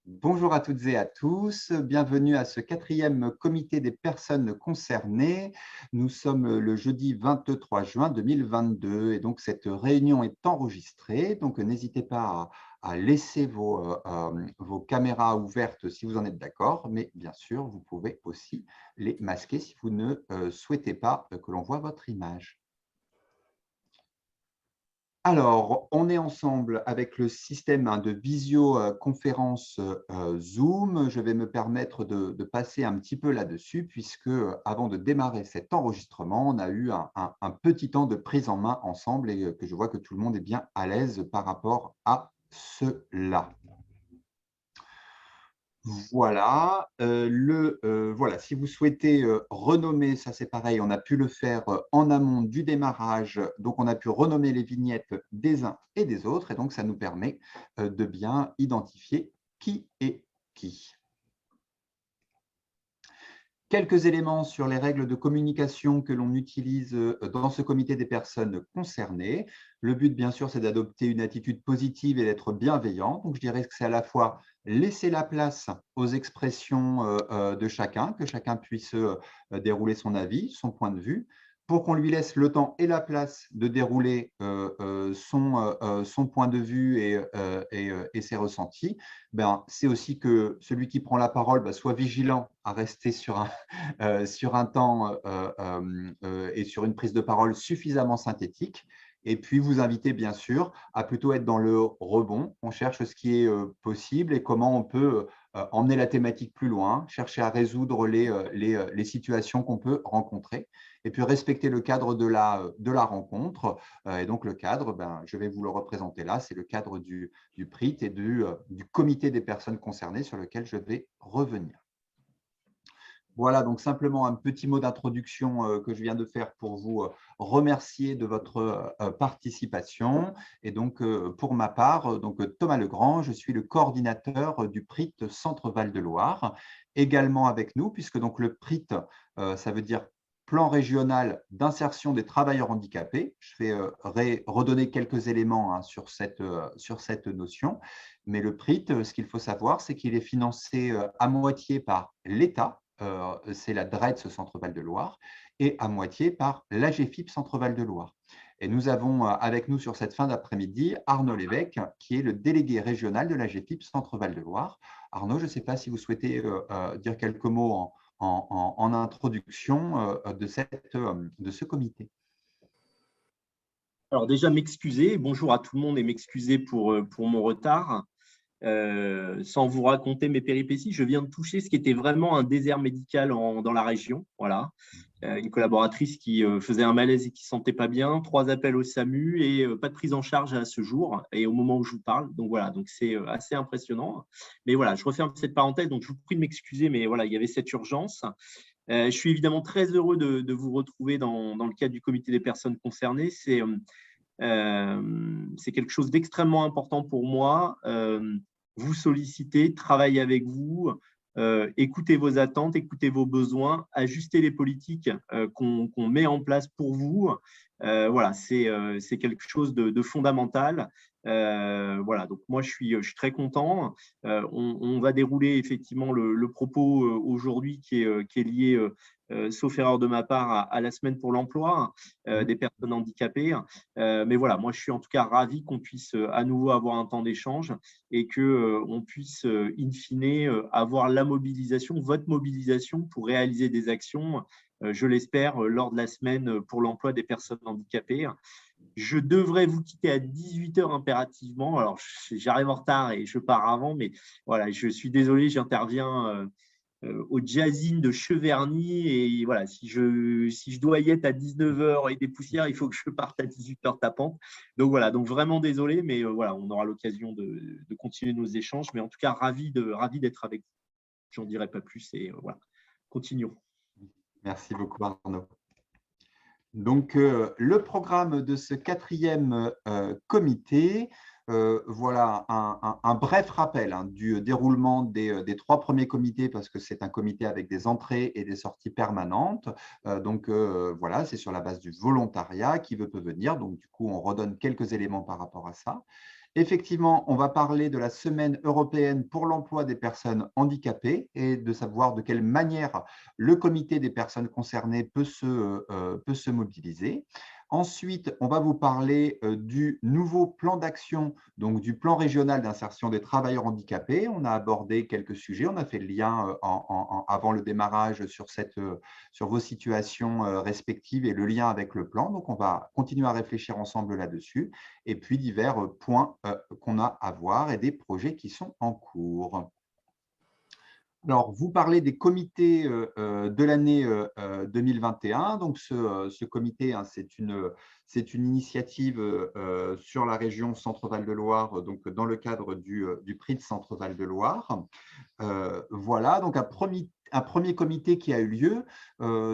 Bonjour à toutes et à tous, bienvenue à ce quatrième comité des personnes concernées. Nous sommes le jeudi 23 juin 2022 et donc cette réunion est enregistrée. Donc n'hésitez pas à laisser vos caméras ouvertes si vous en êtes d'accord, mais bien sûr, vous pouvez aussi les masquer si vous ne souhaitez pas que l'on voit votre image. Alors, on est ensemble avec le système de visioconférence Zoom. Je vais me permettre de passer un petit peu là-dessus, puisque avant de démarrer cet enregistrement, on a eu un petit temps de prise en main ensemble et que je vois que tout le monde est bien à l'aise par rapport à cela. Voilà, voilà, si vous souhaitez renommer, ça c'est pareil, on a pu le faire en amont du démarrage, donc on a pu renommer les vignettes des uns et des autres, et donc ça nous permet de bien identifier qui est qui. Quelques éléments sur les règles de communication que l'on utilise dans ce comité des personnes concernées. Le but, bien sûr, c'est d'adopter une attitude positive et d'être bienveillant. Donc, je dirais que c'est à la fois laisser la place aux expressions de chacun, que chacun puisse dérouler son avis, son point de vue, pour qu'on lui laisse le temps et la place de dérouler son point de vue et ses ressentis. Ben, c'est aussi que celui qui prend la parole soit vigilant à rester sur un temps et sur une prise de parole suffisamment synthétique. Et puis, vous invitez bien sûr à plutôt être dans le rebond. On cherche ce qui est possible et comment on peut emmener la thématique plus loin, chercher à résoudre les situations qu'on peut rencontrer et puis respecter le cadre de la rencontre. Et donc, le cadre, ben, je vais vous le représenter là, c'est le cadre du PRIT et du comité des personnes concernées sur lequel je vais revenir. Voilà, donc simplement un petit mot d'introduction que je viens de faire pour vous remercier de votre participation. Et donc, pour ma part, Thomas Legrand, je suis le coordinateur du PRIT Centre Val-de-Loire. Également avec nous, puisque donc le PRIT, ça veut dire Plan régional d'insertion des travailleurs handicapés. Je vais redonner quelques éléments sur cette notion. Mais le PRIT, ce qu'il faut savoir, c'est qu'il est financé à moitié par l'État, c'est la DREDS Centre Val-de-Loire, et à moitié par l'AGFIP Centre Val-de-Loire. Et nous avons avec nous sur cette fin d'après-midi Arnaud Lévesque, qui est le délégué régional de l'AGFIP Centre Val-de-Loire. Arnaud, je ne sais pas si vous souhaitez dire quelques mots en introduction de ce comité. Alors déjà m'excuser, bonjour à tout le monde et m'excuser pour mon retard. Sans vous raconter mes péripéties, je viens de toucher ce qui était vraiment un désert médical dans la région. Voilà. Une collaboratrice qui faisait un malaise et qui ne se sentait pas bien, 3 appels au SAMU et pas de prise en charge à ce jour et au moment où je vous parle. Donc voilà, donc c'est assez impressionnant. Mais voilà, je referme cette parenthèse, donc je vous prie de m'excuser, mais voilà, il y avait cette urgence. Je suis évidemment très heureux de vous retrouver dans le cadre du comité des personnes concernées. C'est quelque chose d'extrêmement important pour moi. Vous solliciter, travailler avec vous, écouter vos attentes, écouter vos besoins, ajuster les politiques qu'on met en place pour vous. Voilà, c'est quelque chose de fondamental. Voilà, donc moi je suis très content. On va dérouler effectivement le propos aujourd'hui qui est lié, sauf erreur de ma part, à la semaine pour l'emploi des personnes handicapées. Mais voilà, moi je suis en tout cas ravi qu'on puisse à nouveau avoir un temps d'échange et qu'on puisse in fine avoir la mobilisation, votre mobilisation pour réaliser des actions, je l'espère, lors de la semaine pour l'emploi des personnes handicapées. Je devrais vous quitter à 18h impérativement. Alors, j'arrive en retard et je pars avant, mais voilà, je suis désolé, j'interviens au Jazzine de Cheverny. Et voilà, si je dois y être à 19h et des poussières, il faut que je parte à 18h tapante. Donc voilà, donc vraiment désolé, mais voilà, on aura l'occasion de continuer nos échanges. Mais en tout cas, ravi d'être avec vous. J'en dirai pas plus et voilà, continuons. Merci beaucoup, Arnaud. Donc, le programme de ce quatrième comité, voilà un bref rappel du déroulement des 3 premiers comités, parce que c'est un comité avec des entrées et des sorties permanentes. Donc, voilà, c'est sur la base du volontariat, qui veut peut venir. Donc, du coup, on redonne quelques éléments par rapport à ça. Effectivement, on va parler de la Semaine européenne pour l'emploi des personnes handicapées et de savoir de quelle manière le comité des personnes concernées peut se mobiliser. Ensuite, on va vous parler du nouveau plan d'action, donc du plan régional d'insertion des travailleurs handicapés. On a abordé quelques sujets, on a fait le lien avant le démarrage sur vos situations respectives et le lien avec le plan. Donc, on va continuer à réfléchir ensemble là-dessus. Et puis, divers points qu'on a à voir et des projets qui sont en cours. Alors, vous parlez des comités de l'année 2021. Donc, ce comité, hein, c'est une initiative sur la région Centre-Val de Loire, donc dans le cadre du prix de Centre-Val de Loire. Voilà, donc un premier comité qui a eu lieu,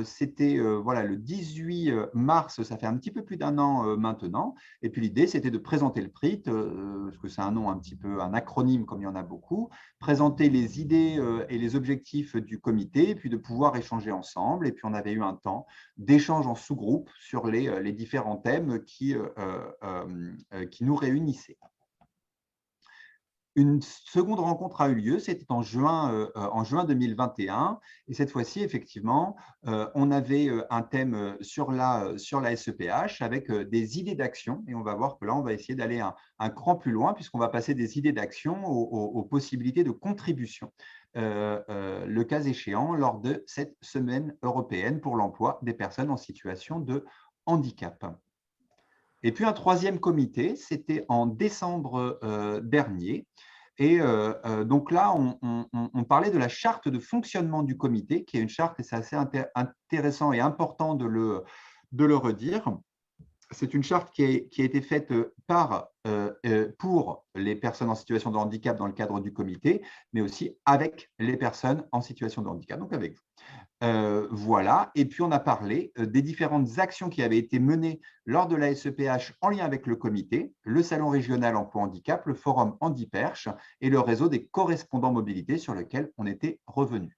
c'était voilà, le 18 mars, ça fait un petit peu plus d'un an maintenant. Et puis l'idée, c'était de présenter le PRIT, parce que c'est un nom un petit peu, un acronyme comme il y en a beaucoup, présenter les idées et les objectifs du comité, et puis de pouvoir échanger ensemble. Et puis on avait eu un temps d'échange en sous-groupe sur les différents thèmes qui nous réunissaient. Une seconde rencontre a eu lieu, c'était en juin 2021. Et cette fois-ci, effectivement, on avait un thème sur la SEPH avec des idées d'action. Et on va voir que là, on va essayer d'aller un cran plus loin puisqu'on va passer des idées d'action aux possibilités de contribution, le cas échéant, lors de cette semaine européenne pour l'emploi des personnes en situation de handicap. Et puis un troisième comité, c'était en décembre dernier. Et donc là, on parlait de la charte de fonctionnement du comité, qui est une charte, et c'est assez intéressant et important de le redire. C'est une charte qui a été faite pour les personnes en situation de handicap dans le cadre du comité, mais aussi avec les personnes en situation de handicap, donc avec vous. Voilà, et puis on a parlé des différentes actions qui avaient été menées lors de la SEPH en lien avec le comité, le Salon régional emploi handicap, le forum Handiperche et le réseau des correspondants mobilité sur lequel on était revenu.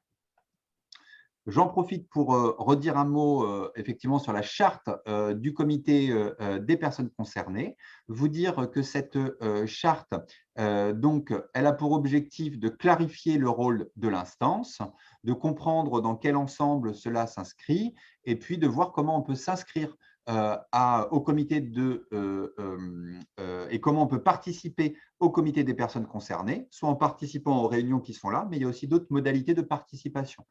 J'en profite pour redire un mot effectivement sur la charte du comité des personnes concernées, vous dire que cette charte, donc, elle a pour objectif de clarifier le rôle de l'instance, de comprendre dans quel ensemble cela s'inscrit et puis de voir comment on peut s'inscrire au comité et comment on peut participer au comité des personnes concernées, soit en participant aux réunions qui sont là, mais il y a aussi d'autres modalités de participation.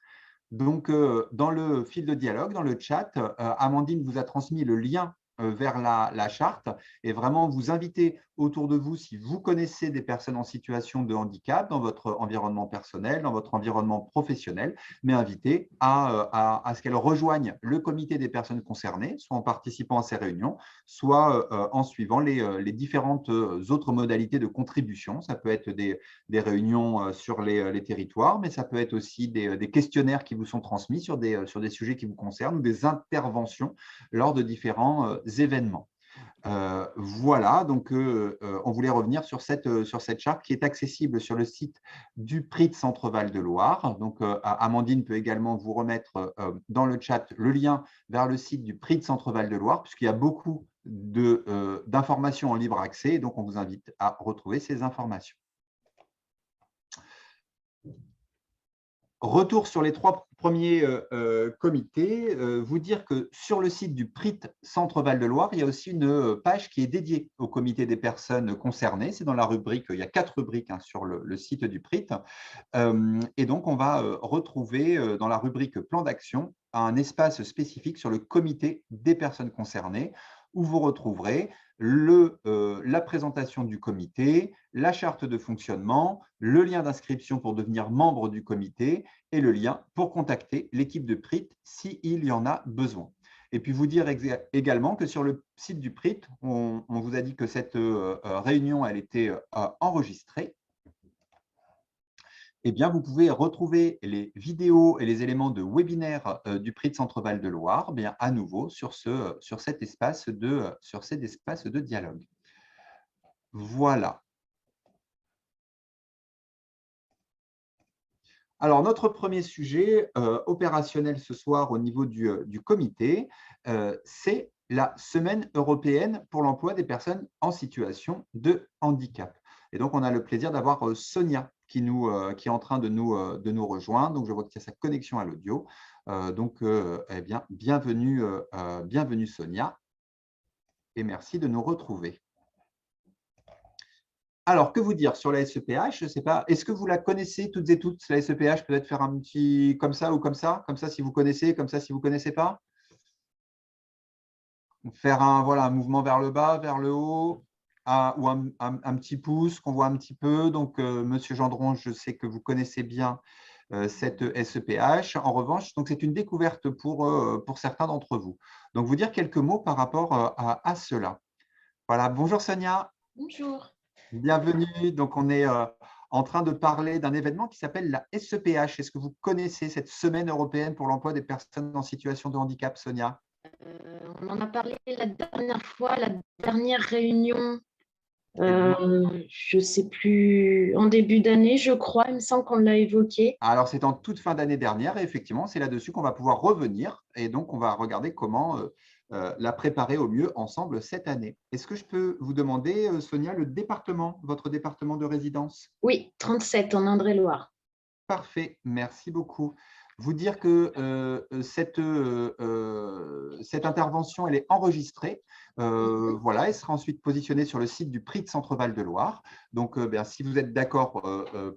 Donc, dans le fil de dialogue, dans le chat, Amandine vous a transmis le lien vers la charte et vraiment vous inviter autour de vous, si vous connaissez des personnes en situation de handicap dans votre environnement personnel, dans votre environnement professionnel, mais inviter à ce qu'elles rejoignent le comité des personnes concernées, soit en participant à ces réunions, soit en suivant les différentes autres modalités de contribution. Ça peut être des réunions sur les territoires, mais ça peut être aussi des questionnaires qui vous sont transmis sur des sujets qui vous concernent ou des interventions lors de différents événements. Voilà, donc on voulait revenir sur cette charte qui est accessible sur le site du prix de Centre-Val de Loire. Donc, Amandine peut également vous remettre dans le chat le lien vers le site du prix de Centre-Val de Loire, puisqu'il y a beaucoup d'informations en libre accès, donc on vous invite à retrouver ces informations. Retour sur les trois premiers comités, vous dire que sur le site du PRIT Centre-Val de Loire, il y a aussi une page qui est dédiée au comité des personnes concernées. C'est dans la rubrique, il y a 4 rubriques sur le site du PRIT. Et donc, on va retrouver dans la rubrique plan d'action un espace spécifique sur le comité des personnes concernées où vous retrouverez la présentation du comité, la charte de fonctionnement, le lien d'inscription pour devenir membre du comité et le lien pour contacter l'équipe de PRIT s'il y en a besoin. Et puis vous dire également que sur le site du PRIT, on vous a dit que cette réunion elle était enregistrée. Eh bien, vous pouvez retrouver les vidéos et les éléments de webinaire du prix de Centre-Val de Loire à nouveau sur cet espace de dialogue. Voilà. Alors, notre premier sujet opérationnel ce soir au niveau du comité, c'est la Semaine européenne pour l'emploi des personnes en situation de handicap. Et donc, on a le plaisir d'avoir Sonia qui est en train de nous rejoindre. Donc, je vois qu'il y a sa connexion à l'audio. Eh bien, bienvenue Sonia et merci de nous retrouver. Alors, que vous dire sur la SEPH? Je ne sais pas. Est-ce que vous la connaissez toutes et toutes, la SEPH? Peut-être faire un petit comme ça ou comme ça si vous connaissez, comme ça si vous ne connaissez pas. Faire un mouvement vers le bas, vers le haut, ou un petit pouce qu'on voit un petit peu. Donc, Monsieur Gendron, je sais que vous connaissez bien cette SEPH. En revanche, c'est une découverte pour certains d'entre vous. Donc, vous dire quelques mots par rapport à cela. Voilà, bonjour Sonia. Bonjour. Bienvenue. Donc, on est en train de parler d'un événement qui s'appelle la SEPH. Est-ce que vous connaissez cette Semaine européenne pour l'emploi des personnes en situation de handicap, Sonia? On en a parlé la dernière fois, la dernière réunion, je ne sais plus, en début d'année, je crois, il me semble qu'on l'a évoqué. Alors, c'est en toute fin d'année dernière et effectivement, c'est là-dessus qu'on va pouvoir revenir et donc on va regarder comment la préparer au mieux ensemble cette année. Est-ce que je peux vous demander, Sonia, votre département de résidence? Oui, 37 en Indre-et-Loire. Parfait, merci beaucoup. Vous dire que cette intervention, elle est enregistrée. Voilà, elle sera ensuite positionnée sur le site du Prix de Centre-Val de Loire. Donc, si vous êtes d'accord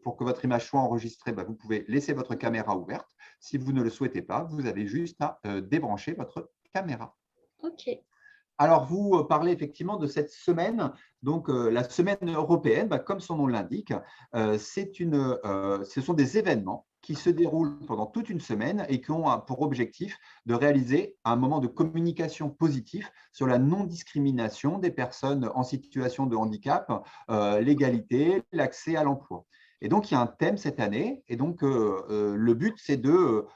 pour que votre image soit enregistrée, vous pouvez laisser votre caméra ouverte. Si vous ne le souhaitez pas, vous avez juste à débrancher votre caméra. OK. Alors, vous parlez effectivement de cette semaine, donc la semaine européenne, comme son nom l'indique, ce sont des événements qui se déroulent pendant toute une semaine et qui ont pour objectif de réaliser un moment de communication positif sur la non-discrimination des personnes en situation de handicap, l'égalité, l'accès à l'emploi. Et donc, il y a un thème cette année, et donc le but, c'est de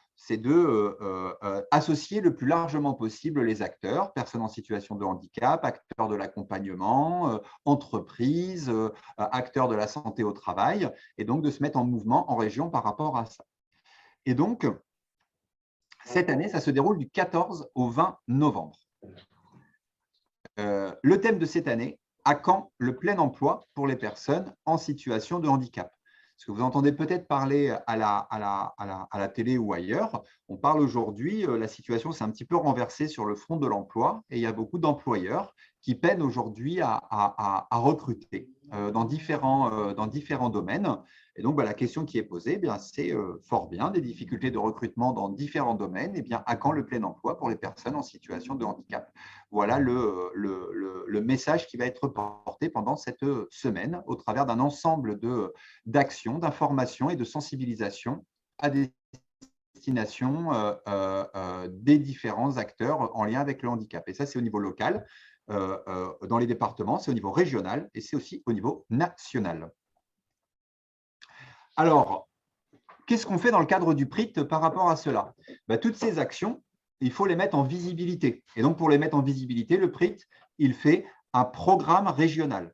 associer le plus largement possible les acteurs, personnes en situation de handicap, acteurs de l'accompagnement, entreprises, acteurs de la santé au travail, et donc de se mettre en mouvement en région par rapport à ça. Et donc, cette année, ça se déroule du 14 au 20 novembre. Le thème de cette année, à quand le plein emploi pour les personnes en situation de handicap? Parce que vous entendez peut-être parler à la télé ou ailleurs, on parle aujourd'hui, la situation s'est un petit peu renversée sur le front de l'emploi et il y a beaucoup d'employeurs qui peinent aujourd'hui à recruter dans différents domaines. Et donc, la question qui est posée, c'est fort bien des difficultés de recrutement dans différents domaines. Et à quand le plein emploi pour les personnes en situation de handicap? Voilà le message qui va être porté pendant cette semaine au travers d'un ensemble d'actions, d'informations et de sensibilisation à destination des différents acteurs en lien avec le handicap. Et ça, c'est au niveau local, dans les départements, c'est au niveau régional et c'est aussi au niveau national. Alors, qu'est-ce qu'on fait dans le cadre du PRIT par rapport à cela? Toutes ces actions, il faut les mettre en visibilité. Et donc, pour les mettre en visibilité, le PRIT, il fait un programme régional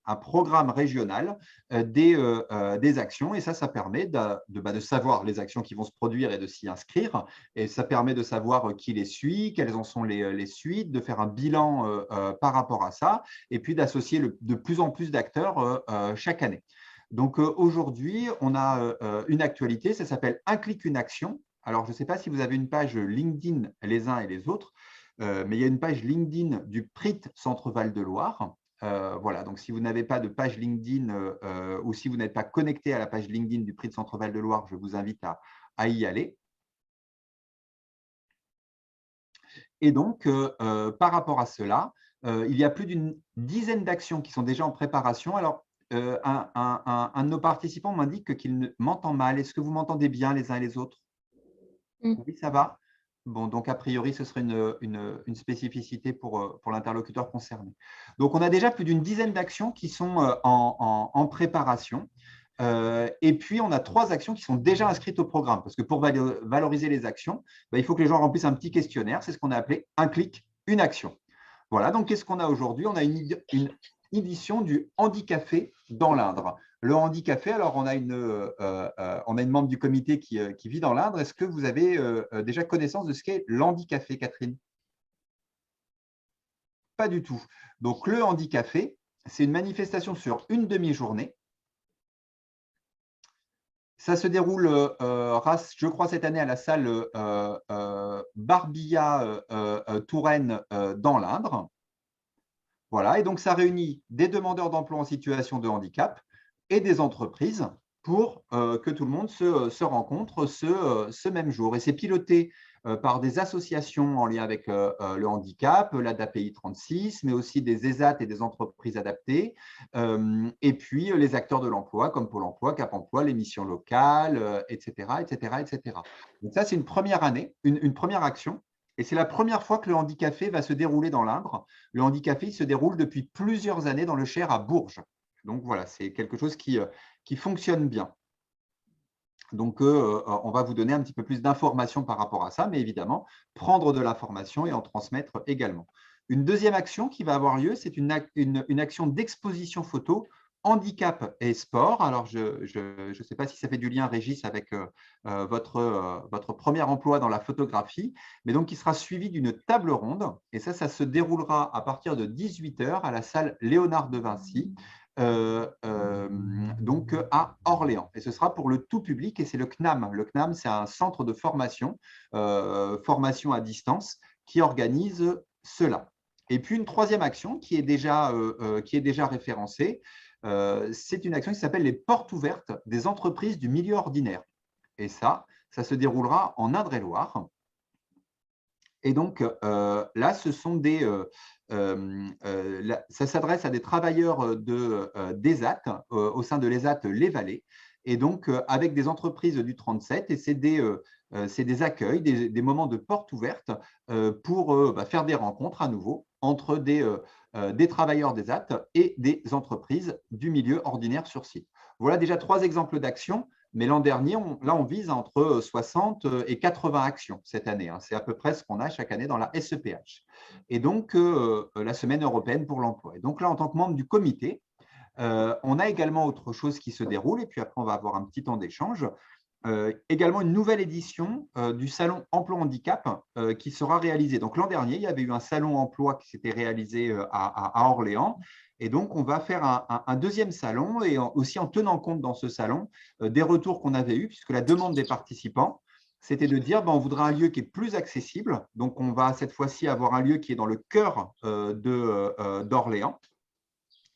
des actions. Et ça permet de savoir les actions qui vont se produire et de s'y inscrire. Et ça permet de savoir qui les suit, quelles en sont les suites, de faire un bilan par rapport à ça, et puis d'associer de plus en plus d'acteurs chaque année. Donc aujourd'hui, on a une actualité, ça s'appelle Un clic, une action. Alors, je ne sais pas si vous avez une page LinkedIn les uns et les autres, mais il y a une page LinkedIn du PRIT Centre-Val de Loire. Voilà, donc si vous n'avez pas de page LinkedIn ou si vous n'êtes pas connecté à la page LinkedIn du PRIT Centre-Val de Loire, je vous invite à y aller. Et donc, par rapport à cela, il y a plus d'une dizaine d'actions qui sont déjà en préparation. Alors, un de nos participants m'indique qu'il m'entend mal. Est-ce que vous m'entendez bien les uns et les autres? Oui, ça va. Bon, donc a priori, ce serait une spécificité pour l'interlocuteur concerné. Donc, on a déjà plus d'une dizaine d'actions qui sont en préparation. Et puis, on a 3 actions qui sont déjà inscrites au programme. Parce que pour valoriser les actions, il faut que les gens remplissent un petit questionnaire. C'est ce qu'on a appelé un clic, une action. Voilà, donc qu'est-ce qu'on a aujourd'hui? On a une édition du Handicafé dans l'Indre. Le Handicafé, alors on a une membre du comité qui vit dans l'Indre. Est-ce que vous avez déjà connaissance de ce qu'est l'Handicafé, Catherine? pas du tout. Donc, le Handicafé, c'est une manifestation sur une demi-journée. Ça se déroule, je crois, cette année à la salle Barbilla Touraine dans l'Indre. Voilà, et donc ça réunit des demandeurs d'emploi en situation de handicap et des entreprises pour que tout le monde se rencontre ce même jour. Et c'est piloté par des associations en lien avec le handicap, l'ADAPI 36, mais aussi des ESAT et des entreprises adaptées, et puis les acteurs de l'emploi comme Pôle emploi, Cap emploi, les missions locales, etc., etc., etc. Donc ça, c'est une première année, une première action. Et c'est la première fois que le Handicafé va se dérouler dans l'Indre. Le Handicafé se déroule depuis plusieurs années dans le Cher à Bourges. Donc voilà, c'est quelque chose qui fonctionne bien. Donc, on va vous donner un petit peu plus d'informations par rapport à ça, mais évidemment, prendre de l'information et en transmettre également. Une deuxième action qui va avoir lieu, c'est une action d'exposition photo handicap et sport. Alors, je ne sais pas si ça fait du lien, Régis, avec votre premier emploi dans la photographie, mais donc qui sera suivi d'une table ronde. Et ça se déroulera à partir de 18 h à la salle Léonard de Vinci, donc à Orléans. Et ce sera pour le tout public et c'est le CNAM. Le CNAM, c'est un centre de formation, formation à distance, qui organise cela. Et puis une troisième action qui est déjà référencée, c'est une action qui s'appelle les portes ouvertes des entreprises du milieu ordinaire. Et ça se déroulera en Indre-et-Loire. Et donc là, ce sont ça s'adresse à des travailleurs d'ESAT au sein de l'ESAT Les Vallées, et donc avec des entreprises du 37, et c'est des accueils, des moments de porte ouverte pour faire des rencontres à nouveau entre des travailleurs d'ESAT et des entreprises du milieu ordinaire sur site. Voilà déjà 3 exemples d'actions. Mais l'an dernier, on vise entre 60 et 80 actions cette année. C'est à peu près ce qu'on a chaque année dans la SEPH. Et donc, la Semaine européenne pour l'emploi. Et donc là, en tant que membre du comité, on a également autre chose qui se déroule. Et puis après, on va avoir un petit temps d'échange. Également une nouvelle édition du Salon Emploi Handicap qui sera réalisée. Donc l'an dernier, il y avait eu un salon emploi qui s'était réalisé à Orléans. Et donc, on va faire un deuxième salon et aussi en tenant compte dans ce salon des retours qu'on avait eus, puisque la demande des participants, c'était de dire on voudrait un lieu qui est plus accessible. Donc, on va cette fois-ci avoir un lieu qui est dans le cœur d'Orléans,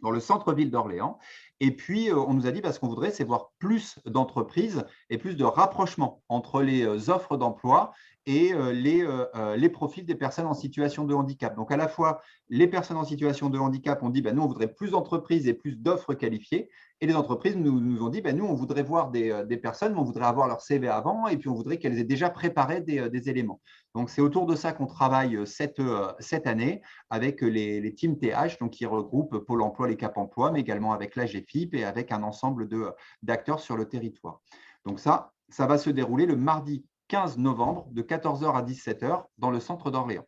dans le centre-ville d'Orléans. Et puis, on nous a dit ce qu'on voudrait, c'est voir plus d'entreprises et plus de rapprochement entre les offres d'emploi et les profils des personnes en situation de handicap. Donc, à la fois, les personnes en situation de handicap ont dit nous, on voudrait plus d'entreprises et plus d'offres qualifiées. Et les entreprises nous ont dit nous, on voudrait voir des personnes, mais on voudrait avoir leur CV avant et puis on voudrait qu'elles aient déjà préparé des éléments. Donc, c'est autour de ça qu'on travaille cette année avec les teams TH, donc qui regroupent Pôle emploi, les Cap emploi, mais également avec l'AGFIP et avec un ensemble d'acteurs sur le territoire. Donc, ça va se dérouler le mardi 15 novembre de 14 h à 17 h dans le centre d'Orléans.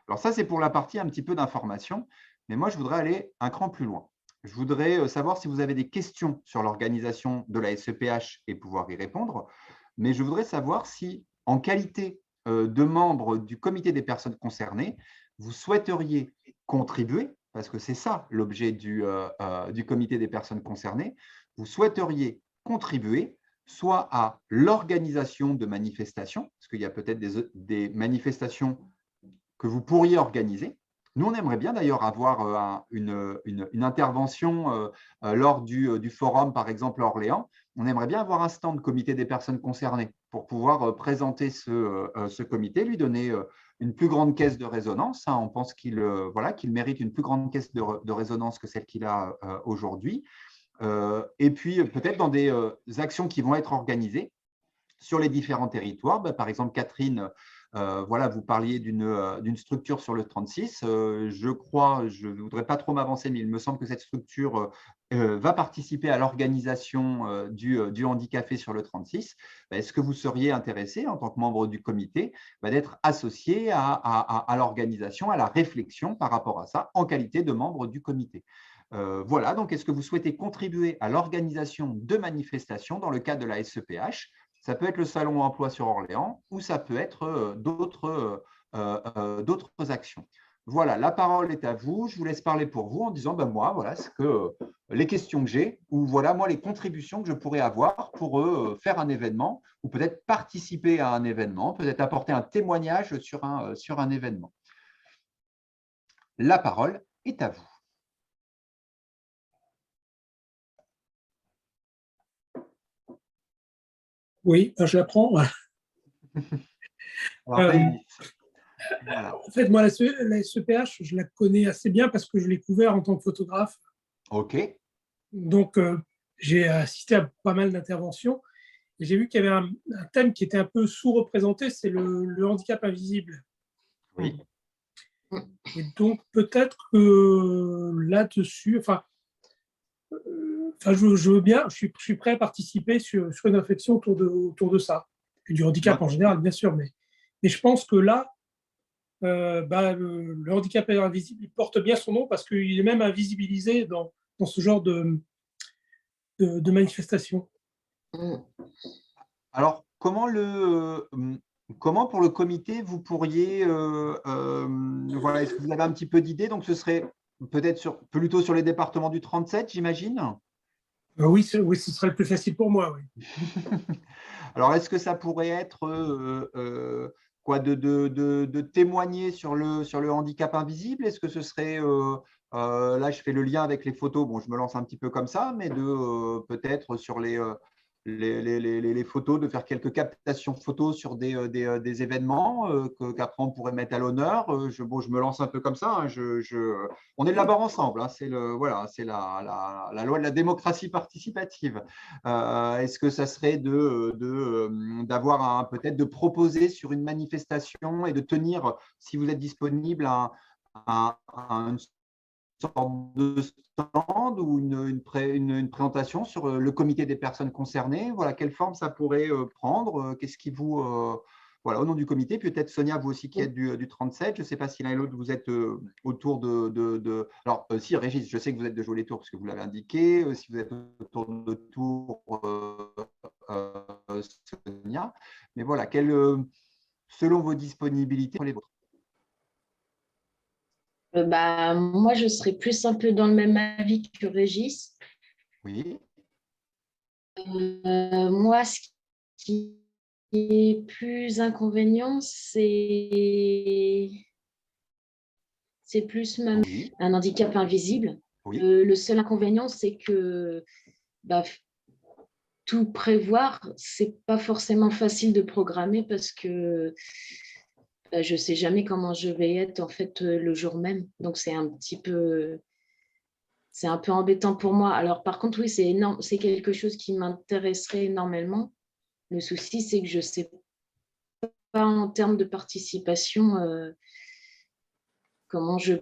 Alors ça, c'est pour la partie un petit peu d'information, mais moi, je voudrais aller un cran plus loin. Je voudrais savoir si vous avez des questions sur l'organisation de la SEPH et pouvoir y répondre, mais je voudrais savoir si, en qualité de membre du comité des personnes concernées, vous souhaiteriez contribuer, parce que c'est ça l'objet du comité des personnes concernées, vous souhaiteriez contribuer soit à l'organisation de manifestations, parce qu'il y a peut-être des manifestations que vous pourriez organiser. Nous, on aimerait bien d'ailleurs avoir une intervention lors du forum, par exemple à Orléans. On aimerait bien avoir un stand comité des personnes concernées pour pouvoir présenter ce comité, lui donner une plus grande caisse de résonance. On pense qu'il mérite une plus grande caisse de résonance que celle qu'il a aujourd'hui. Et puis, peut-être dans des actions qui vont être organisées sur les différents territoires. Par exemple, Catherine, vous parliez d'une structure sur le 36. Je crois, je ne voudrais pas trop m'avancer, mais il me semble que cette structure va participer à l'organisation du Handicafé sur le 36. Est-ce que vous seriez intéressé, en tant que membre du comité, d'être associé à l'organisation, à la réflexion par rapport à ça, en qualité de membre du comité? Voilà, donc est-ce que vous souhaitez contribuer à l'organisation de manifestations dans le cadre de la SEPH? Ça peut être le salon emploi sur Orléans ou ça peut être d'autres actions. voilà, la parole est à vous. Je vous laisse parler pour vous en disant, ben moi, voilà ce que les questions que j'ai ou voilà, moi, les contributions que je pourrais avoir pour faire un événement ou peut-être participer à un événement, peut-être apporter un témoignage sur un événement. La parole est à vous. Oui, je la prends. Alors, Régis, voilà. En fait, moi, la SEPH, je la connais assez bien parce que je l'ai couvert en tant que photographe. OK. Donc, j'ai assisté à pas mal d'interventions et j'ai vu qu'il y avait un thème qui était un peu sous-représenté, c'est le handicap invisible. Oui. Et donc, peut-être que là-dessus, je veux bien, je suis prêt à participer sur une réflexion autour de ça. Et du handicap en général, bien sûr, mais je pense que là, le handicap invisible, il porte bien son nom parce qu'il est même invisibilisé dans ce genre de manifestation. Alors, comment pour le comité, vous pourriez, voilà, est-ce que vous avez un petit peu d'idées? Donc, ce serait peut-être plutôt sur les départements du 37, j'imagine? Oui, oui, ce serait le plus facile pour moi, oui. Alors, est-ce que ça pourrait être quoi, de témoigner sur le handicap invisible? Est-ce que ce serait, là, je fais le lien avec les photos, bon, je me lance un petit peu comme ça, mais de peut-être sur les photos, de faire quelques captations photos sur des événements qu'après on pourrait mettre à l'honneur. Je me lance un peu comme ça. Hein, on élabore ensemble. Hein, c'est voilà, c'est la loi de la démocratie participative. Est-ce que ça serait d'avoir peut-être de proposer sur une manifestation et de tenir, si vous êtes disponible, une sorte de stand ou une présentation sur le comité des personnes concernées. Voilà, quelle forme ça pourrait prendre? Qu'est-ce qui vous… voilà, au nom du comité, peut-être Sonia, vous aussi qui êtes du 37, je ne sais pas si l'un et l'autre vous êtes autour Alors, si, Régis, je sais que vous êtes de Jouer les Tours parce que vous l'avez indiqué, si vous êtes autour de Tours, Sonia. Mais voilà, selon vos disponibilités, les vôtres. Moi, je serais plus un peu dans le même avis que Régis. Oui. Moi, ce qui est plus inconvénient, c'est plus même Oui. un handicap invisible. Oui. Le seul inconvénient, c'est que tout prévoir, c'est pas forcément facile de programmer parce que je sais jamais comment je vais être en fait le jour même. Donc c'est un peu embêtant pour moi. Alors par contre, oui, c'est énorme, c'est quelque chose qui m'intéresserait énormément. Le souci, c'est que je sais pas en termes de participation comment je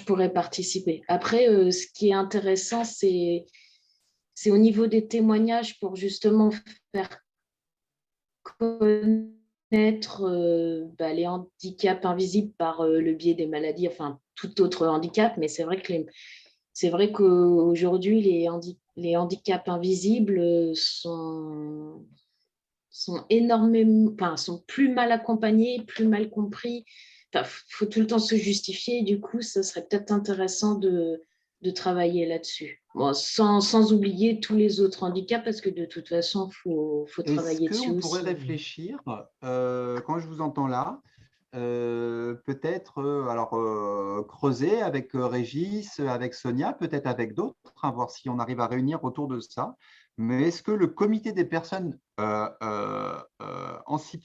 pourrais participer. Après, ce qui est intéressant, c'est au niveau des témoignages pour justement faire connaître les handicaps invisibles par le biais des maladies, enfin tout autre handicap, mais c'est vrai qu'aujourd'hui, les handicaps invisibles sont énormément, enfin, sont plus mal accompagnés, plus mal compris. Enfin, faut tout le temps se justifier. Et du coup, ça serait peut-être intéressant de travailler là-dessus. Bon, sans oublier tous les autres handicaps, parce que de toute façon, faut Est-ce travailler dessus qu'on pourrait aussi. réfléchir, quand je vous entends là, peut-être creuser avec Régis, avec Sonia, peut-être avec d'autres, hein, voir si on arrive à réunir autour de ça. Mais est-ce que le comité des personnes,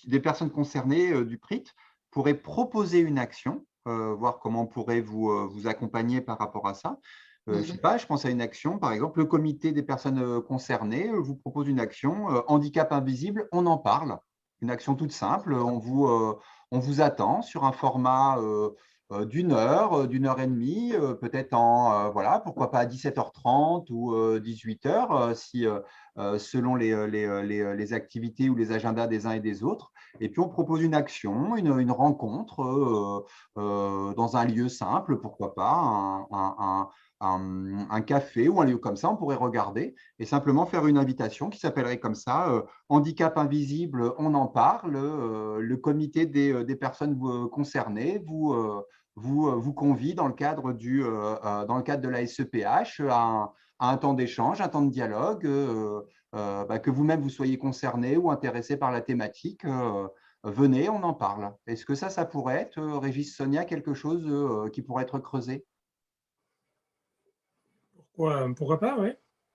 des personnes concernées du PRIT pourrait proposer une action, voir comment on pourrait vous accompagner par rapport à ça? Je ne sais pas, je pense à une action, par exemple, le comité des personnes concernées vous propose une action, handicap invisible, on en parle. Une action toute simple, on vous attend sur un format d'une heure et demie, peut-être voilà, pourquoi pas à 17h30 ou 18h, selon les activités ou les agendas des uns et des autres. Et puis, on propose une action, une rencontre dans un lieu simple, pourquoi pas, un café ou un lieu comme ça, on pourrait regarder et simplement faire une invitation qui s'appellerait comme ça, Handicap invisible, on en parle, le comité des personnes concernées vous convie dans le cadre de la SEPH à un temps d'échange, un temps de dialogue, que vous-même vous soyez concerné ou intéressé par la thématique, venez, on en parle. Est-ce que ça pourrait être, Régis, Sonia, quelque chose qui pourrait être creusé? Pourquoi pas, oui.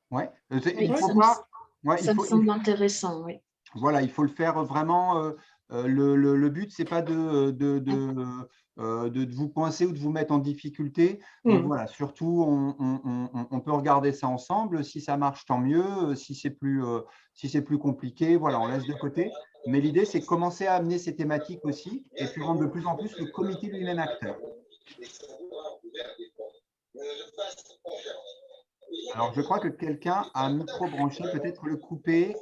Ouais. Oui, Il faut pas. Ouais, ça me semble intéressant, oui. Voilà, il faut le faire vraiment. Le but, c'est pas de vous coincer ou de vous mettre en difficulté. Donc voilà, surtout, on peut regarder ça ensemble. Si ça marche, tant mieux. Si c'est plus compliqué, voilà, on laisse de côté. Mais l'idée, c'est de commencer à amener ces thématiques aussi et puis rendre de plus en plus le comité lui-même acteur. Alors, je crois que quelqu'un a un micro branché, peut-être le couper.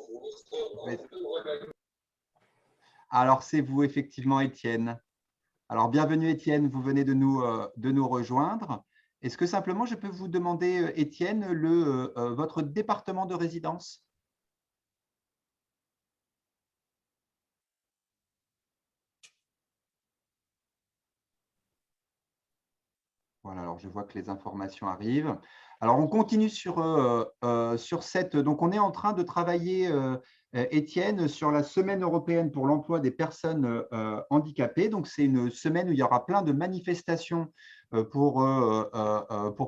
Alors, c'est vous, effectivement, Étienne. Alors, bienvenue, Étienne, vous venez de nous rejoindre. Est-ce que simplement, je peux vous demander, Étienne, votre département de résidence? Voilà, alors je vois que les informations arrivent. Alors, on continue sur cette… Donc, on est en train de travailler, Étienne, sur la Semaine européenne pour l'emploi des personnes handicapées. Donc, c'est une semaine où il y aura plein de manifestations pour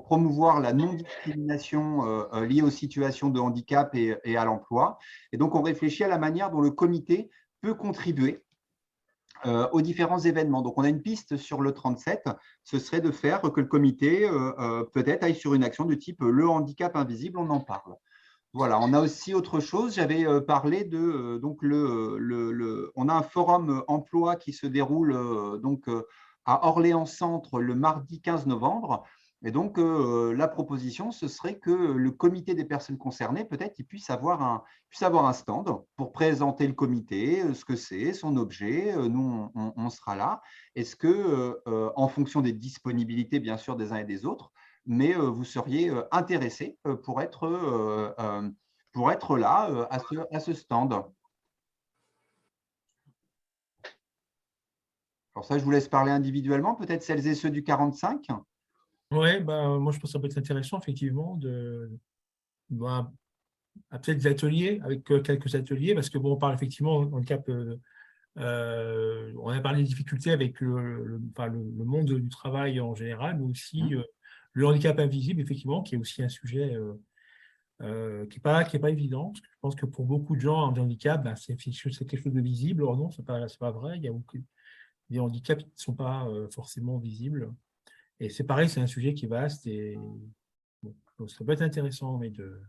promouvoir la non-discrimination liée aux situations de handicap et à l'emploi. Et donc, on réfléchit à la manière dont le comité peut contribuer aux différents événements. Donc, on a une piste sur le 37, ce serait de faire que le comité peut-être aille sur une action du type le handicap invisible, on en parle. Voilà, on a aussi autre chose, j'avais parlé de, donc on a un forum emploi qui se déroule à Orléans-Centre le mardi 15 novembre. Et donc, la proposition, ce serait que le comité des personnes concernées, peut-être, il puisse avoir un stand pour présenter le comité, ce que c'est, son objet. Nous, on sera là. Est-ce que, en fonction des disponibilités, bien sûr, des uns et des autres, mais vous seriez intéressé pour être là à ce stand? Alors ça, je vous laisse parler individuellement, peut-être celles et ceux du 45. Oui, moi je pense que ça peut être intéressant, effectivement, peut-être des ateliers, avec quelques ateliers, parce que bon, on parle effectivement handicap, on a parlé des difficultés avec le monde du travail en général, mais aussi le handicap invisible, effectivement, qui est aussi un sujet qui n'est pas évident. Parce que je pense que pour beaucoup de gens, un handicap, c'est quelque chose de visible. Or non, ce n'est pas vrai. Il y a beaucoup des handicaps qui ne sont pas forcément visibles. Et c'est pareil, c'est un sujet qui est vaste et bon, donc ça peut être intéressant, mais de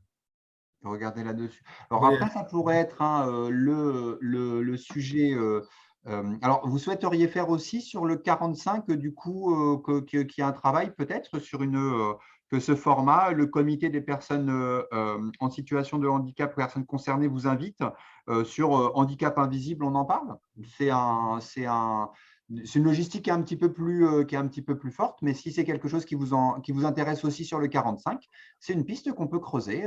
regarder là-dessus. Alors après, ça pourrait être le sujet. Alors, vous souhaiteriez faire aussi sur le 45, du coup, qu'il y a un travail peut-être sur que ce format, le comité des personnes en situation de handicap, personnes concernées, vous invite sur handicap invisible, on en parle. C'est une logistique qui est un petit peu plus forte, mais si c'est quelque chose qui vous intéresse aussi sur le 45, c'est une piste qu'on peut creuser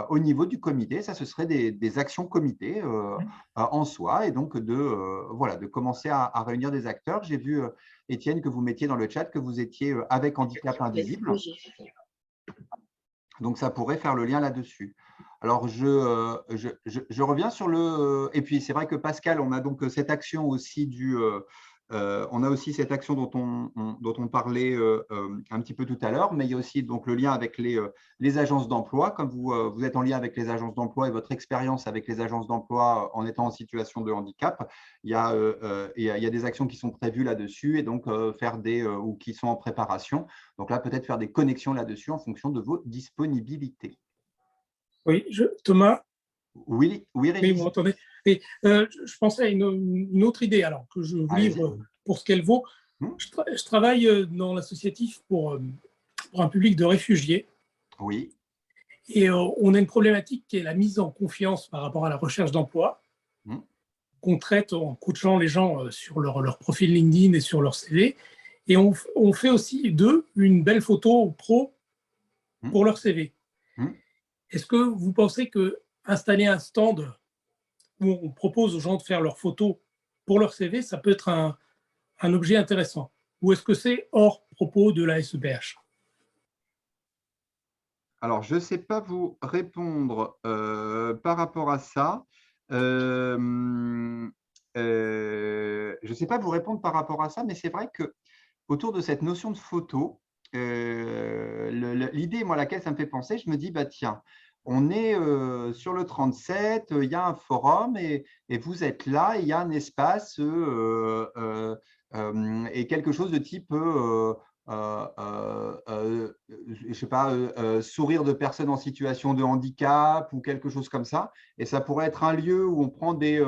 au niveau du comité. Ça, ce serait des actions comité en soi, et donc de commencer à réunir des acteurs. J'ai vu, Étienne, que vous mettiez dans le chat que vous étiez avec Handicap Invisible. Donc, ça pourrait faire le lien là-dessus. Alors, je reviens sur le… Et puis, c'est vrai que Pascal, on a donc cette action aussi on a aussi cette action dont on parlait un petit peu tout à l'heure, mais il y a aussi donc le lien avec les agences d'emploi. Comme vous êtes en lien avec les agences d'emploi et votre expérience avec les agences d'emploi en étant en situation de handicap, il y a des actions qui sont prévues là-dessus et donc ou qui sont en préparation. Donc là, peut-être faire des connexions là-dessus en fonction de vos disponibilités. Oui, Thomas. Oui, Régis. Oui, vous m'entendez? Et, je pensais à une autre idée, alors que je vous livre pour ce qu'elle vaut. Je travaille dans l'associatif pour un public de réfugiés. Oui. Et on a une problématique qui est la mise en confiance par rapport à la recherche d'emploi, qu'on traite en coachant les gens sur leur profil LinkedIn et sur leur CV. Et on fait aussi d'eux une belle photo pro pour leur CV. Est-ce que vous pensez que installer un stand où on propose aux gens de faire leurs photos pour leur CV, ça peut être un objet intéressant? Ou est-ce que c'est hors propos de la SEPH? Alors, je ne sais pas vous répondre par rapport à ça. Je ne sais pas vous répondre par rapport à ça, mais c'est vrai que autour de cette notion de photo, l'idée, moi, à laquelle ça me fait penser, je me dis, bah, tiens, on est sur le 37, il y a un forum et vous êtes là, il y a un espace et quelque chose de type, je sais pas, sourire de personnes en situation de handicap ou quelque chose comme ça. Et ça pourrait être un lieu où on prend des…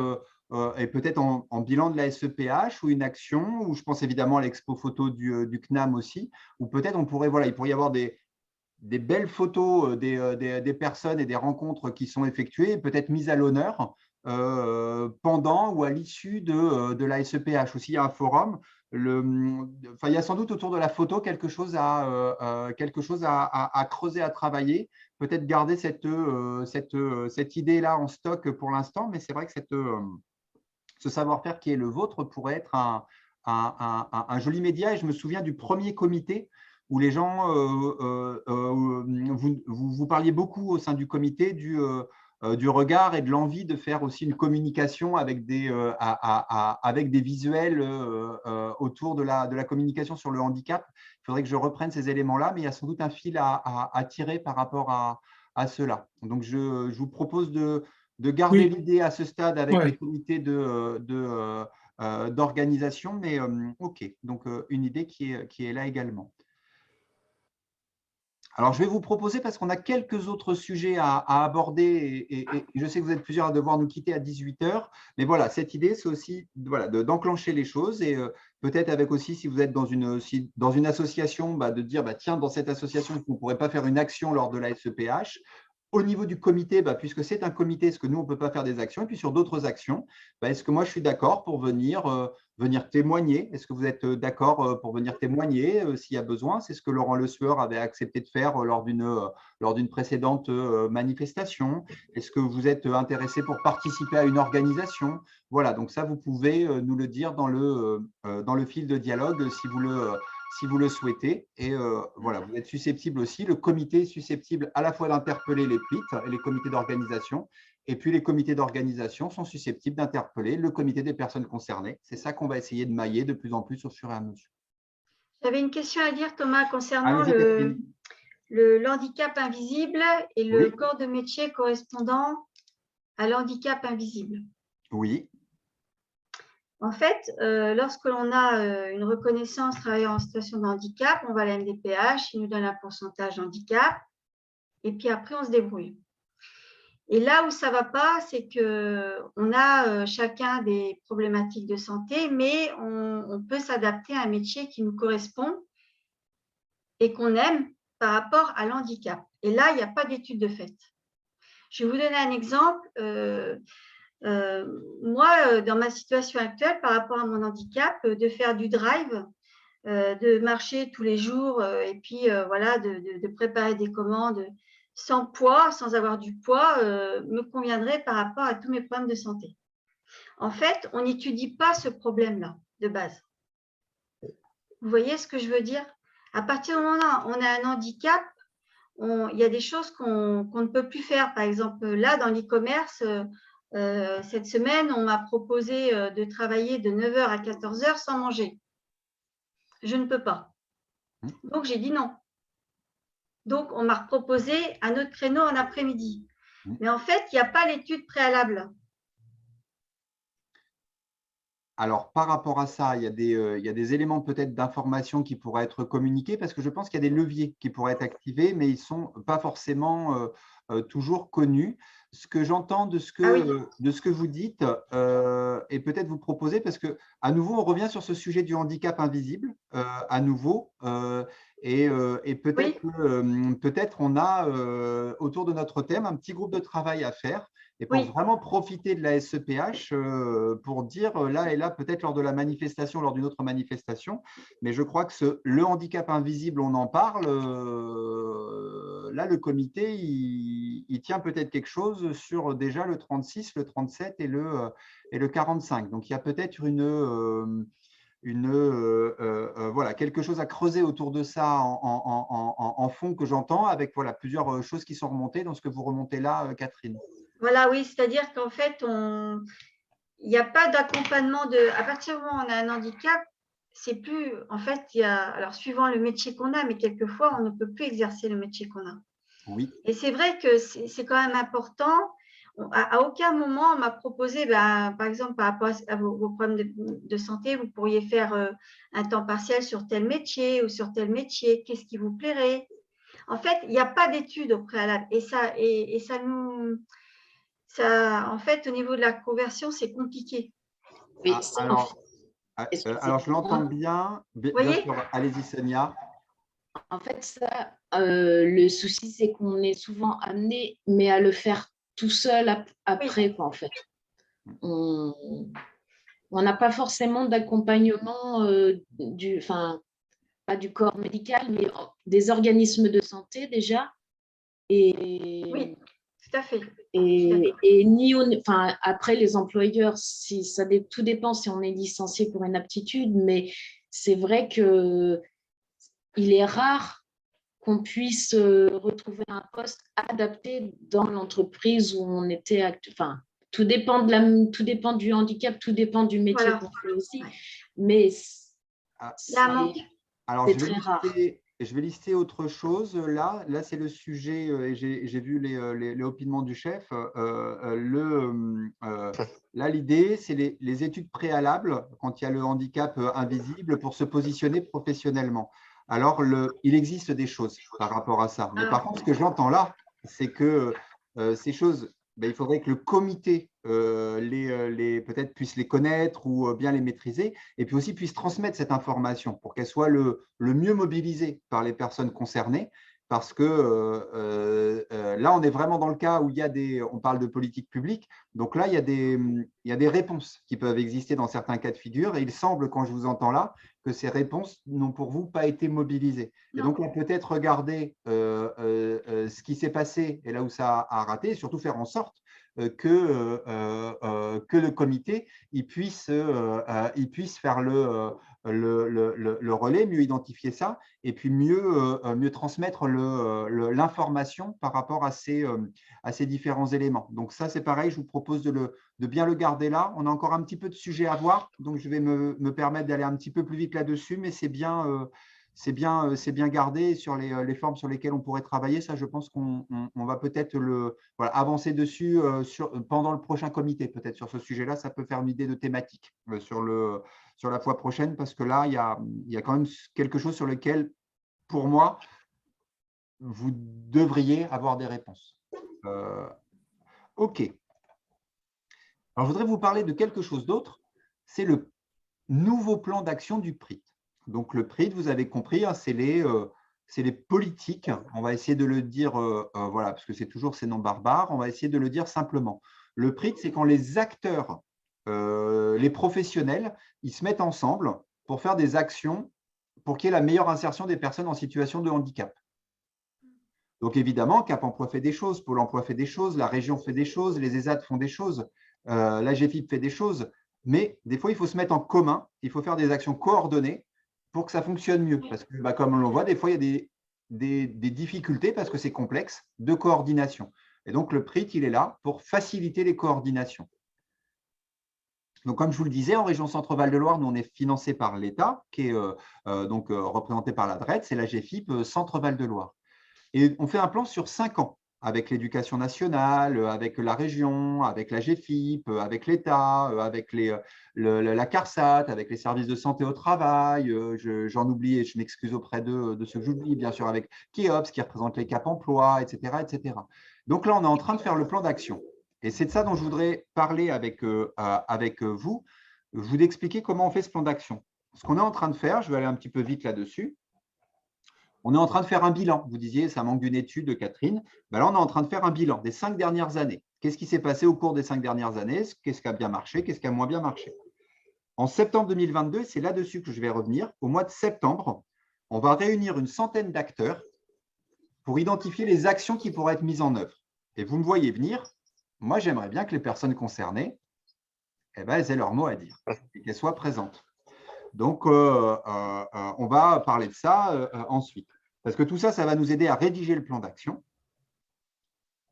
et peut-être en bilan de la SEPH ou une action, où je pense évidemment à l'expo photo du CNAM aussi, où peut-être on pourrait, voilà, il pourrait y avoir des belles photos des personnes et des rencontres qui sont effectuées, peut-être mises à l'honneur pendant ou à l'issue de la SEPH. Aussi, il y a un forum. Enfin, il y a sans doute autour de la photo quelque chose à creuser, à travailler. Peut-être garder cette idée-là en stock pour l'instant, mais c'est vrai que ce savoir-faire qui est le vôtre pourrait être un joli média. Et je me souviens du premier comité où les gens, vous parliez beaucoup au sein du comité du regard et de l'envie de faire aussi une communication avec des visuels autour de la communication sur le handicap. Il faudrait que je reprenne ces éléments-là, mais il y a sans doute un fil à tirer par rapport à cela. Donc, je vous propose de garder l'idée à ce stade avec les comités d'organisation, mais OK, donc une idée qui est là également. Alors, je vais vous proposer, parce qu'on a quelques autres sujets à aborder, et je sais que vous êtes plusieurs à devoir nous quitter à 18 h, mais voilà, cette idée, c'est aussi voilà, d'enclencher les choses, et peut-être avec aussi, si vous êtes dans une association, de dire, tiens, dans cette association, on ne pourrait pas faire une action lors de la SEPH. Au niveau du comité, puisque c'est un comité, est-ce que nous, on ne peut pas faire des actions? Et puis sur d'autres actions, est-ce que moi, je suis d'accord pour venir témoigner? Est-ce que vous êtes d'accord pour venir témoigner s'il y a besoin? C'est ce que Laurent Le Sueur avait accepté de faire lors d'une précédente manifestation. Est-ce que vous êtes intéressé pour participer à une organisation? Voilà, donc ça, vous pouvez nous le dire dans le fil de dialogue si vous le souhaitez. Et voilà, vous êtes susceptible aussi, le comité est susceptible à la fois d'interpeller les PLIT et les comités d'organisation, et puis les comités d'organisation sont susceptibles d'interpeller le comité des personnes concernées. C'est ça qu'on va essayer de mailler de plus en plus au fur et à mesure. J'avais une question à dire, Thomas, concernant le handicap invisible et le corps de métier correspondant à l'handicap invisible. Oui. En fait, lorsque l'on a une reconnaissance travailleur en situation de handicap, on va à la MDPH, il nous donne un pourcentage handicap, et puis après, on se débrouille. Et là où ça ne va pas, c'est qu'on a chacun des problématiques de santé, mais on peut s'adapter à un métier qui nous correspond et qu'on aime par rapport à l'handicap. Et là, il n'y a pas d'étude de fait. Je vais vous donner un exemple. Moi, dans ma situation actuelle, par rapport à mon handicap, de faire du drive, de marcher tous les jours et puis voilà, de préparer des commandes sans poids, sans avoir du poids, me conviendrait par rapport à tous mes problèmes de santé. En fait, on n'étudie pas ce problème-là de base. Vous voyez ce que je veux dire? À partir du moment où on a un handicap, il y a des choses qu'on ne peut plus faire. Par exemple, là, dans l'e-commerce, cette semaine, on m'a proposé de travailler de 9 h à 14 h sans manger. Je ne peux pas. Donc, j'ai dit non. Donc, on m'a proposé un autre créneau en après-midi. Mais en fait, il n'y a pas l'étude préalable. Alors, par rapport à ça, il y a des éléments peut-être d'information qui pourraient être communiqués, parce que je pense qu'il y a des leviers qui pourraient être activés, mais ils ne sont pas forcément toujours connus. Ce que j'entends de ce que vous dites, et peut-être vous proposer, parce qu'à nouveau, on revient sur ce sujet du handicap invisible, à nouveau, Et peut-être on a autour de notre thème un petit groupe de travail à faire et pour vraiment profiter de la SEPH pour dire là et là, peut-être lors de la manifestation, lors d'une autre manifestation, mais je crois que le handicap invisible, on en parle, là le comité, il tient peut-être quelque chose sur déjà le 36, le 37 et le 45. Donc il y a peut-être voilà, quelque chose à creuser autour de ça en fond que j'entends avec voilà, plusieurs choses qui sont remontées dans ce que vous remontez là, Catherine. Voilà, oui, c'est-à-dire qu'en fait, il n'y a pas d'accompagnement à partir du moment où on a un handicap, c'est plus, en fait, alors suivant le métier qu'on a, mais quelquefois, on ne peut plus exercer le métier qu'on a. Oui. Et c'est vrai que c'est quand même important. À aucun moment, on m'a proposé, par exemple, par rapport à vos problèmes de santé, vous pourriez faire un temps partiel sur tel métier ou sur tel métier. Qu'est-ce qui vous plairait? En fait, il n'y a pas d'études au préalable. Et ça en fait, au niveau de la conversion, c'est compliqué. Oui, alors, je l'entends bien. Bien sûr, allez-y, Sonia. En fait, ça, le souci, c'est qu'on est souvent amené, mais à le faire tout seul après, quoi, en fait. On n'a pas forcément d'accompagnement pas du corps médical, mais des organismes de santé déjà. Oui, tout à fait. Et après, les employeurs, tout dépend si on est licencié pour inaptitude, mais c'est vrai qu'il est rare qu'on puisse retrouver un poste adapté dans l'entreprise où on était. Tout dépend du handicap, tout dépend du métier qu'on fait aussi, mais c'est très rare. Je vais lister autre chose. Là c'est le sujet, et j'ai vu les opinements du chef. Là, l'idée, c'est les études préalables quand il y a le handicap invisible pour se positionner professionnellement. Alors, il existe des choses par rapport à ça. Mais par contre, ce que j'entends là, c'est que ces choses, il faudrait que le comité peut-être puisse les connaître ou bien les maîtriser, et puis aussi puisse transmettre cette information pour qu'elle soit le mieux mobilisée par les personnes concernées. Parce que là, on est vraiment dans le cas où on parle de politique publique. Donc là, il y a des réponses qui peuvent exister dans certains cas de figure. Et il semble, quand je vous entends là, que ces réponses n'ont pour vous pas été mobilisées. Et donc, on peut peut-être regarder ce qui s'est passé et là où ça a raté, et surtout faire en sorte que le comité puisse faire le relais, mieux identifier ça, et puis mieux transmettre l'information par rapport à ces différents éléments. Donc ça, c'est pareil, je vous propose de bien le garder là. On a encore un petit peu de sujet à voir, donc je vais me permettre d'aller un petit peu plus vite là-dessus, mais c'est bien gardé sur les formes sur lesquelles on pourrait travailler. Ça, je pense qu'on va peut-être avancer dessus pendant le prochain comité, peut-être sur ce sujet-là. Ça peut faire une idée de thématique sur la fois prochaine, parce que là, il y a quand même quelque chose sur lequel, pour moi, vous devriez avoir des réponses. OK. Alors, je voudrais vous parler de quelque chose d'autre. C'est le nouveau plan d'action du PRIT. Donc, le PRIT, vous avez compris, hein, c'est les politiques. On va essayer de le dire, voilà, parce que c'est toujours ces noms barbares. On va essayer de le dire simplement. Le PRIT, c'est quand les acteurs, les professionnels, ils se mettent ensemble pour faire des actions pour qu'il y ait la meilleure insertion des personnes en situation de handicap. Donc, évidemment, Cap Emploi fait des choses, Pôle Emploi fait des choses, la région fait des choses, les ESAT font des choses, la GFIP fait des choses. Mais des fois, il faut se mettre en commun, il faut faire des actions coordonnées pour que ça fonctionne mieux. Parce que, comme on le voit, des fois, il y a des difficultés, parce que c'est complexe, de coordination. Et donc, le PRIT, il est là pour faciliter les coordinations. Donc, comme je vous le disais, en région Centre-Val de Loire, nous, on est financé par l'État, qui est représenté par la DRET, c'est la GFIP Centre-Val de Loire. Et on fait un plan sur 5 ans, avec l'éducation nationale, avec la région, avec la GFIP, avec l'État, avec la CARSAT, avec les services de santé au travail. J'en oublie et je m'excuse auprès de ceux que j'oublie, bien sûr, avec KIOPS qui représente les Cap Emploi, etc., etc. Donc là, on est en train de faire le plan d'action. Et c'est de ça dont je voudrais parler avec vous. Je vous expliquer comment on fait ce plan d'action. Ce qu'on est en train de faire, je vais aller un petit peu vite là-dessus. On est en train de faire un bilan. Vous disiez, ça manque d'une étude, Catherine. Ben là, on est en train de faire un bilan des 5 dernières années. Qu'est-ce qui s'est passé au cours des 5 dernières années? Qu'est-ce qui a bien marché? Qu'est-ce qui a moins bien marché? En septembre 2022, c'est là-dessus que je vais revenir. Au mois de septembre, on va réunir une centaine d'acteurs pour identifier les actions qui pourraient être mises en œuvre. Et vous me voyez venir, moi, j'aimerais bien que les personnes concernées, elles aient leur mot à dire et qu'elles soient présentes. Donc, on va parler de ça ensuite. Parce que tout ça, ça va nous aider à rédiger le plan d'action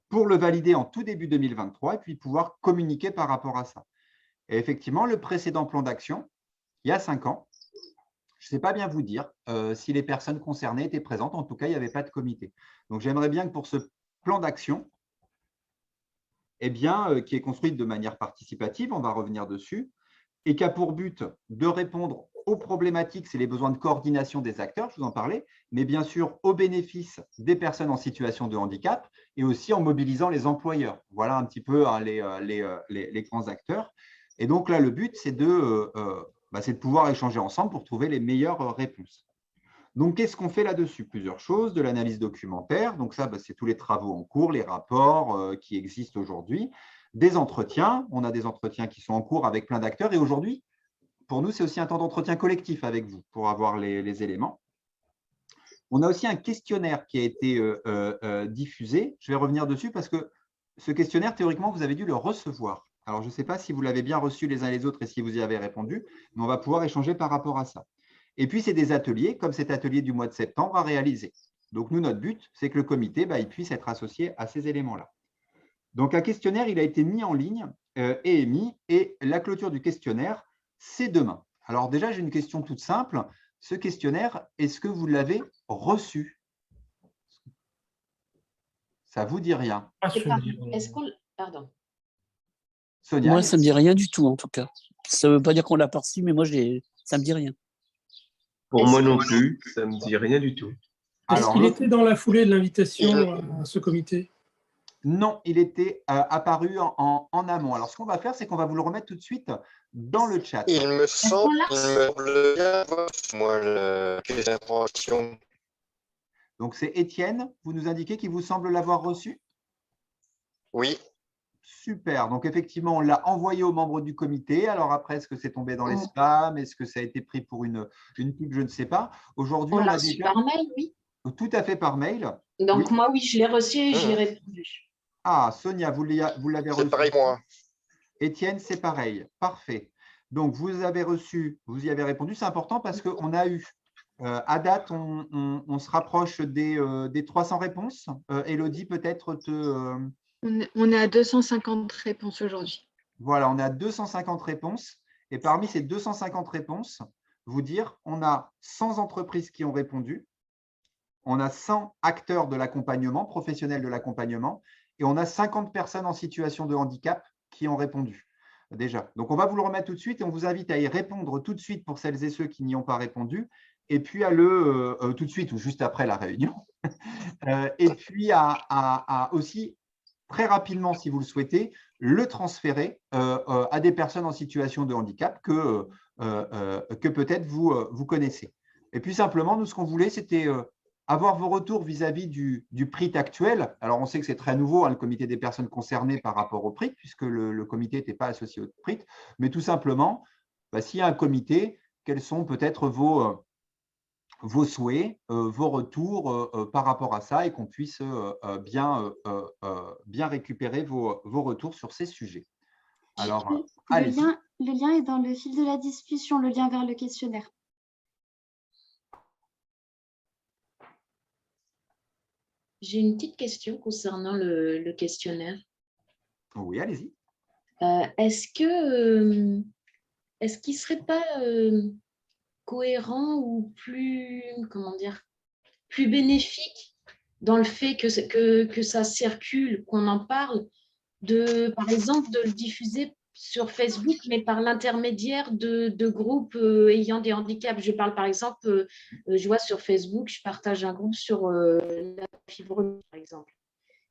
pour le valider en tout début 2023 et puis pouvoir communiquer par rapport à ça. Et effectivement, le précédent plan d'action, il y a 5 ans, je ne sais pas bien vous dire si les personnes concernées étaient présentes. En tout cas, il n'y avait pas de comité. Donc, j'aimerais bien que pour ce plan d'action, qui est construit de manière participative, on va revenir dessus, et qui a pour but de répondre aux problématiques, c'est les besoins de coordination des acteurs, je vous en parlais, mais bien sûr aux bénéfices des personnes en situation de handicap et aussi en mobilisant les employeurs. Voilà un petit peu les grands acteurs. Et donc là, le but, c'est de pouvoir échanger ensemble pour trouver les meilleures réponses. Donc, qu'est-ce qu'on fait là-dessus? Plusieurs choses, de l'analyse documentaire. Donc ça, c'est tous les travaux en cours, les rapports qui existent aujourd'hui. Des entretiens. On a des entretiens qui sont en cours avec plein d'acteurs. Et aujourd'hui, pour nous, c'est aussi un temps d'entretien collectif avec vous pour avoir les éléments. On a aussi un questionnaire qui a été diffusé. Je vais revenir dessus parce que ce questionnaire, théoriquement, vous avez dû le recevoir. Alors, je ne sais pas si vous l'avez bien reçu les uns les autres et si vous y avez répondu, mais on va pouvoir échanger par rapport à ça. Et puis, c'est des ateliers, comme cet atelier du mois de septembre, à réaliser. Donc, nous, notre but, c'est que le comité il puisse être associé à ces éléments-là. Donc, un questionnaire, il a été mis en ligne et émis. Et la clôture du questionnaire, c'est demain. Alors, déjà, j'ai une question toute simple. Ce questionnaire, est-ce que vous l'avez reçu? Ça ne vous dit rien? Pardon. Sonia, moi, ça ne me dit rien du tout, en tout cas. Ça ne veut pas dire qu'on l'a pas reçu, mais moi, ça ne me dit rien. Pour moi non plus, ça ne me dit rien du tout. Est-ce qu'il était dans la foulée de l'invitation à ce comité? Non, il était apparu en amont. Alors, ce qu'on va faire, c'est qu'on va vous le remettre tout de suite dans le chat. Il me semble bien moi, le question. Donc, c'est Étienne, vous nous indiquez qu'il vous semble l'avoir reçu? Oui. Super. Donc, effectivement, on l'a envoyé aux membres du comité. Alors, après, est-ce que c'est tombé dans les spams? Est-ce que ça a été pris pour une pub? Je ne sais pas. Aujourd'hui, on l'a reçu par mail, oui. Tout à fait par mail. Donc, moi, oui, je l'ai reçu et j'y ai répondu. Ah, Sonia, vous l'avez reçu? C'est pareil, moi. Étienne, c'est pareil. Parfait. Donc, vous avez reçu, vous y avez répondu. C'est important parce qu'on a eu, à date, on se rapproche des 300 réponses. Élodie, peut-être te… On est à 250 réponses aujourd'hui. Voilà, on est à 250 réponses. Et parmi ces 250 réponses, vous dire, on a 100 entreprises qui ont répondu. On a 100 acteurs de l'accompagnement, professionnels de l'accompagnement. Et on a 50 personnes en situation de handicap qui ont répondu déjà. Donc, on va vous le remettre tout de suite et on vous invite à y répondre tout de suite pour celles et ceux qui n'y ont pas répondu. Et puis, à tout de suite ou juste après la réunion. Et puis, à aussi… très rapidement, si vous le souhaitez, le transférer à des personnes en situation de handicap que peut-être vous connaissez. Et puis simplement, nous, ce qu'on voulait, c'était avoir vos retours vis-à-vis du PRIT actuel. Alors, on sait que c'est très nouveau, le comité des personnes concernées par rapport au PRIT, puisque le comité n'était pas associé au PRIT. Mais tout simplement, s'il y a un comité, quels sont peut-être vos souhaits, vos retours par rapport à ça et qu'on puisse bien récupérer vos retours sur ces sujets. Alors, le lien est dans le fil de la discussion, le lien vers le questionnaire. J'ai une petite question concernant le questionnaire. Oui, allez-y. Est-ce qu'il ne serait pas cohérent ou plus bénéfique dans le fait que ça circule, qu'on en parle, par exemple, de le diffuser sur Facebook, mais par l'intermédiaire de groupes ayant des handicaps. Je parle par exemple, je vois sur Facebook, je partage un groupe sur la fibromyalgie, par exemple.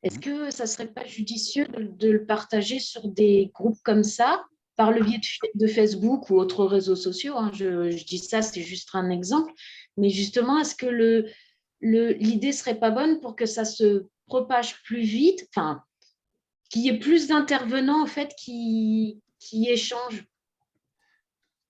Est-ce que ça ne serait pas judicieux de le partager sur des groupes comme ça, par le biais de Facebook ou autres réseaux sociaux, hein, je dis ça, c'est juste un exemple. Mais justement, est-ce que l'idée ne serait pas bonne pour que ça se propage plus vite, enfin, qu'il y ait plus d'intervenants en fait qui échangent.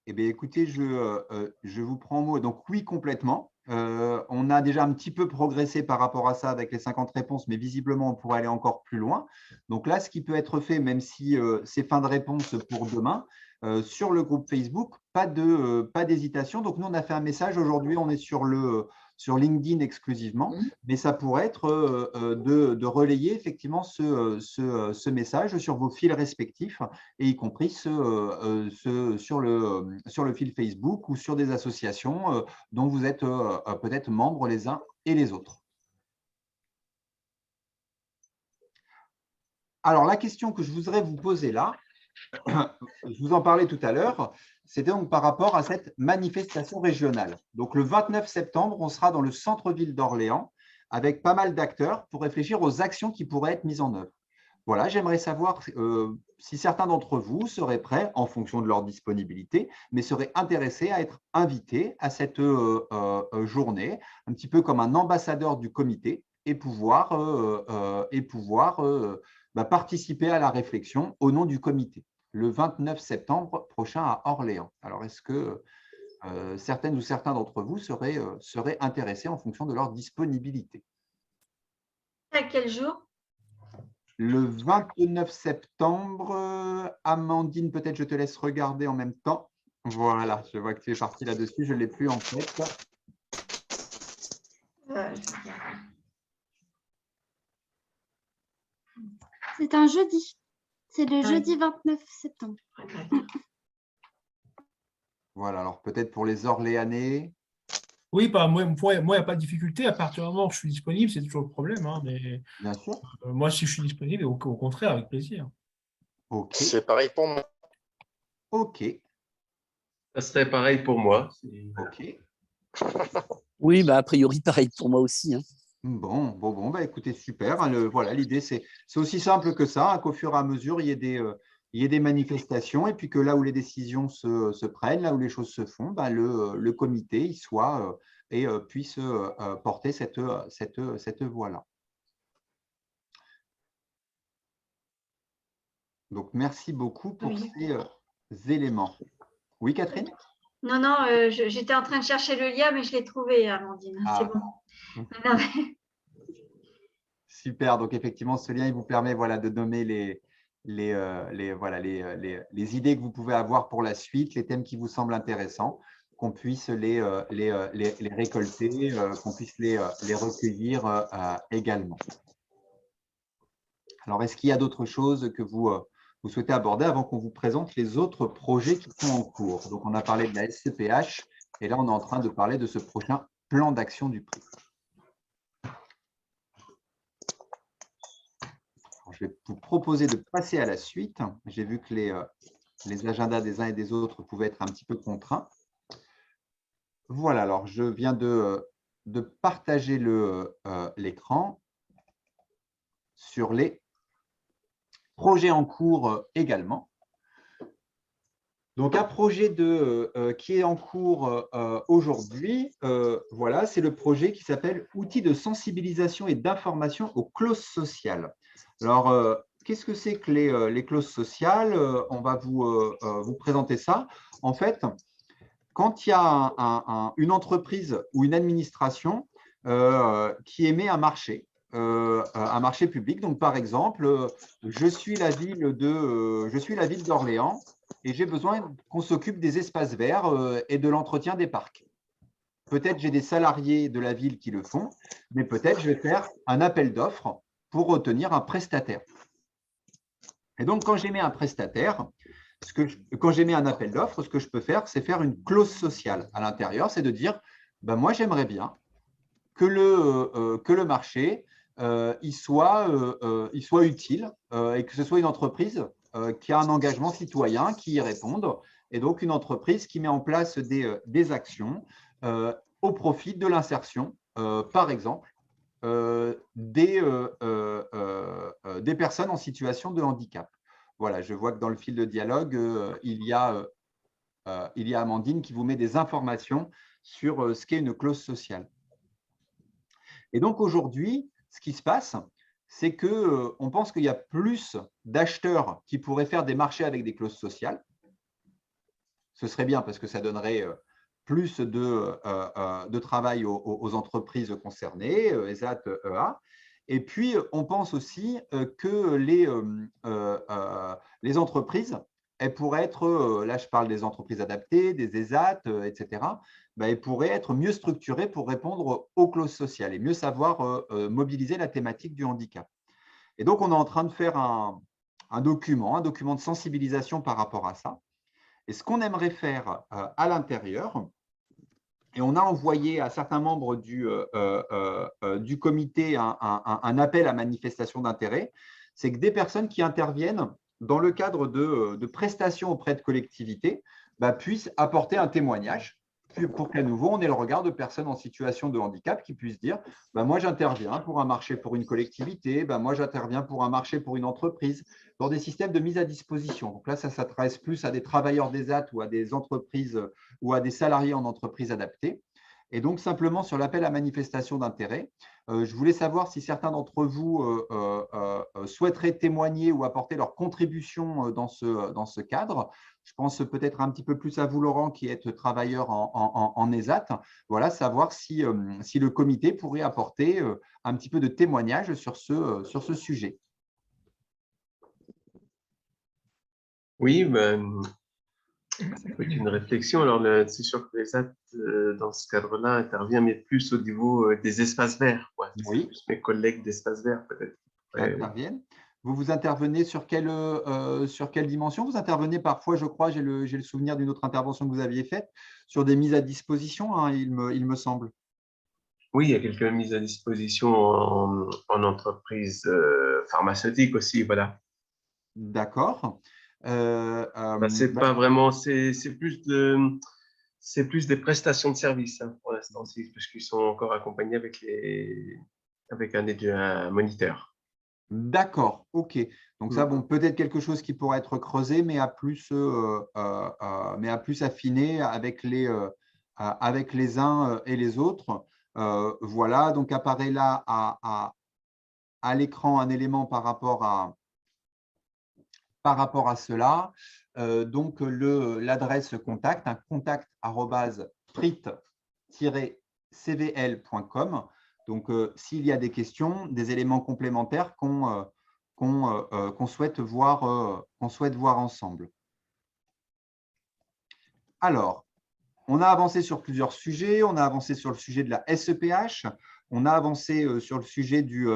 Eh bien, écoutez, je vous prends en mot. Donc, oui, complètement. On a déjà un petit peu progressé par rapport à ça avec les 50 réponses, mais visiblement, on pourrait aller encore plus loin. Donc là, ce qui peut être fait, même si c'est fin de réponse pour demain, sur le groupe Facebook, pas d'hésitation. Donc, nous, on a fait un message. Aujourd'hui, on est sur LinkedIn exclusivement, mais ça pourrait être de relayer effectivement ce message sur vos fils respectifs, et y compris sur le fil Facebook ou sur des associations dont vous êtes peut-être membres les uns et les autres. Alors, la question que je voudrais vous poser là, je vous en parlais tout à l'heure, c'était donc par rapport à cette manifestation régionale. Donc, le 29 septembre, on sera dans le centre-ville d'Orléans avec pas mal d'acteurs pour réfléchir aux actions qui pourraient être mises en œuvre. Voilà, j'aimerais savoir si certains d'entre vous seraient prêts, en fonction de leur disponibilité, mais seraient intéressés à être invités à cette journée, un petit peu comme un ambassadeur du comité, et pouvoir participer à la réflexion au nom du comité, le 29 septembre prochain à Orléans. Alors, est-ce que certaines ou certains d'entre vous seraient intéressés en fonction de leur disponibilité? À quel jour? Le 29 septembre, Amandine, peut-être je te laisse regarder en même temps. Voilà, je vois que tu es partie là-dessus, je ne l'ai plus en fait. C'est un jeudi. C'est le jeudi 29 septembre. Voilà, alors peut-être pour les Orléanais. Oui, bah, moi, il n'y a pas de difficulté. À partir du moment où je suis disponible, c'est toujours le problème. Hein, mais, bien sûr. Moi, si je suis disponible, au contraire, avec plaisir. Okay. C'est pareil pour moi. OK. Ça serait pareil pour moi. OK. Oui, bah, a priori, pareil pour moi aussi. Hein. Bon, bah, écoutez, super. Voilà, l'idée, c'est aussi simple que ça, hein, qu'au fur et à mesure, il y ait des manifestations, et puis que là où les décisions se prennent, là où les choses se font, bah, le comité y soit et puisse porter cette voie-là. Donc, merci beaucoup pour ces éléments. Oui, Catherine? Non, non, j'étais en train de chercher le lien, mais je l'ai trouvé, Amandine. Ah. C'est bon. Non, mais... Super. Donc, effectivement, ce lien, il vous permet de nommer les idées que vous pouvez avoir pour la suite, les thèmes qui vous semblent intéressants, qu'on puisse les récolter, qu'on puisse les recueillir également. Alors, est-ce qu'il y a d'autres choses que vous souhaitez aborder avant qu'on vous présente les autres projets qui sont en cours? Donc, on a parlé de la SCPH et là, on est en train de parler de ce prochain plan d'action du prix. Alors, je vais vous proposer de passer à la suite. J'ai vu que les agendas des uns et des autres pouvaient être un petit peu contraints. Voilà, alors je viens de partager l'écran sur les projets en cours également. Donc, un projet qui est en cours aujourd'hui, voilà, c'est le projet qui s'appelle « Outils de sensibilisation et d'information aux clauses sociales ». Alors, qu'est-ce que c'est que les clauses sociales? On va vous présenter ça. En fait, quand il y a une entreprise ou une administration qui émet un marché public, donc par exemple, je suis la ville d'Orléans et j'ai besoin qu'on s'occupe des espaces verts et de l'entretien des parcs. Peut-être j'ai des salariés de la ville qui le font, mais peut-être je vais faire un appel d'offres pour retenir un prestataire. Et donc, quand j'émets un prestataire, quand j'émets un appel d'offres, ce que je peux faire, c'est faire une clause sociale à l'intérieur, c'est de dire, ben moi, j'aimerais bien que le marché il soit utile et que ce soit une entreprise qui a un engagement citoyen, qui y réponde, et donc une entreprise qui met en place des actions au profit de l'insertion, par exemple, des personnes en situation de handicap. Voilà, je vois que dans le fil de dialogue, il y a Amandine qui vous met des informations sur ce qu'est une clause sociale. Et donc aujourd'hui, ce qui se passe, c'est qu'on pense qu'il y a plus d'acheteurs qui pourraient faire des marchés avec des clauses sociales. Ce serait bien parce que ça donnerait plus de travail aux entreprises concernées, ESAT, EA. Et puis, on pense aussi que les entreprises, elles pourraient être, là je parle des entreprises adaptées, des ESAT, etc., elles pourraient être mieux structurées pour répondre aux clauses sociales et mieux savoir mobiliser la thématique du handicap. Et donc, on est en train de faire un document de sensibilisation par rapport à ça. Et ce qu'on aimerait faire à l'intérieur, et on a envoyé à certains membres du comité un appel à manifestation d'intérêt, c'est que des personnes qui interviennent dans le cadre de prestations auprès de collectivités puissent apporter un témoignage pour qu'à nouveau, on ait le regard de personnes en situation de handicap qui puissent dire moi, j'interviens pour un marché pour une collectivité, moi, j'interviens pour un marché pour une entreprise, dans des systèmes de mise à disposition. Donc là, ça s'adresse plus à des travailleurs d'ESAT ou à des entreprises ou à des salariés en entreprise adaptée. Et donc, simplement sur l'appel à manifestation d'intérêt, je voulais savoir si certains d'entre vous souhaiteraient témoigner ou apporter leur contribution dans ce cadre. Je pense peut-être un petit peu plus à vous, Laurent, qui êtes travailleur en ESAT. Voilà, savoir si le comité pourrait apporter un petit peu de témoignage sur ce sujet. Oui, ça peut être une réflexion. Alors, c'est sûr que l'ESAT, dans ce cadre-là, intervient, mais plus au niveau des espaces verts. Ouais, oui. Plus mes collègues d'espaces verts, peut-être. Interviennent. Vous intervenez sur quelle dimension? Vous intervenez parfois, je crois, j'ai le souvenir d'une autre intervention que vous aviez faite, sur des mises à disposition, hein, il me semble. Oui, il y a quelques mises à disposition en entreprise pharmaceutique aussi, voilà. D'accord. C'est pas vraiment, c'est plus des prestations de services pour l'instant, parce qu'ils sont encore accompagnés avec un moniteur. D'accord, ok. Donc ça, bon, peut-être quelque chose qui pourrait être creusé, mais à plus affiné avec les uns et les autres. Voilà, donc apparaît là à l'écran un élément par rapport à cela. Donc l'adresse contact, contact@sprit-cvl.com. Donc, s'il y a des questions, des éléments complémentaires qu'on souhaite voir ensemble. Alors, on a avancé sur plusieurs sujets. On a avancé sur le sujet de la SEPH. On a avancé sur le sujet du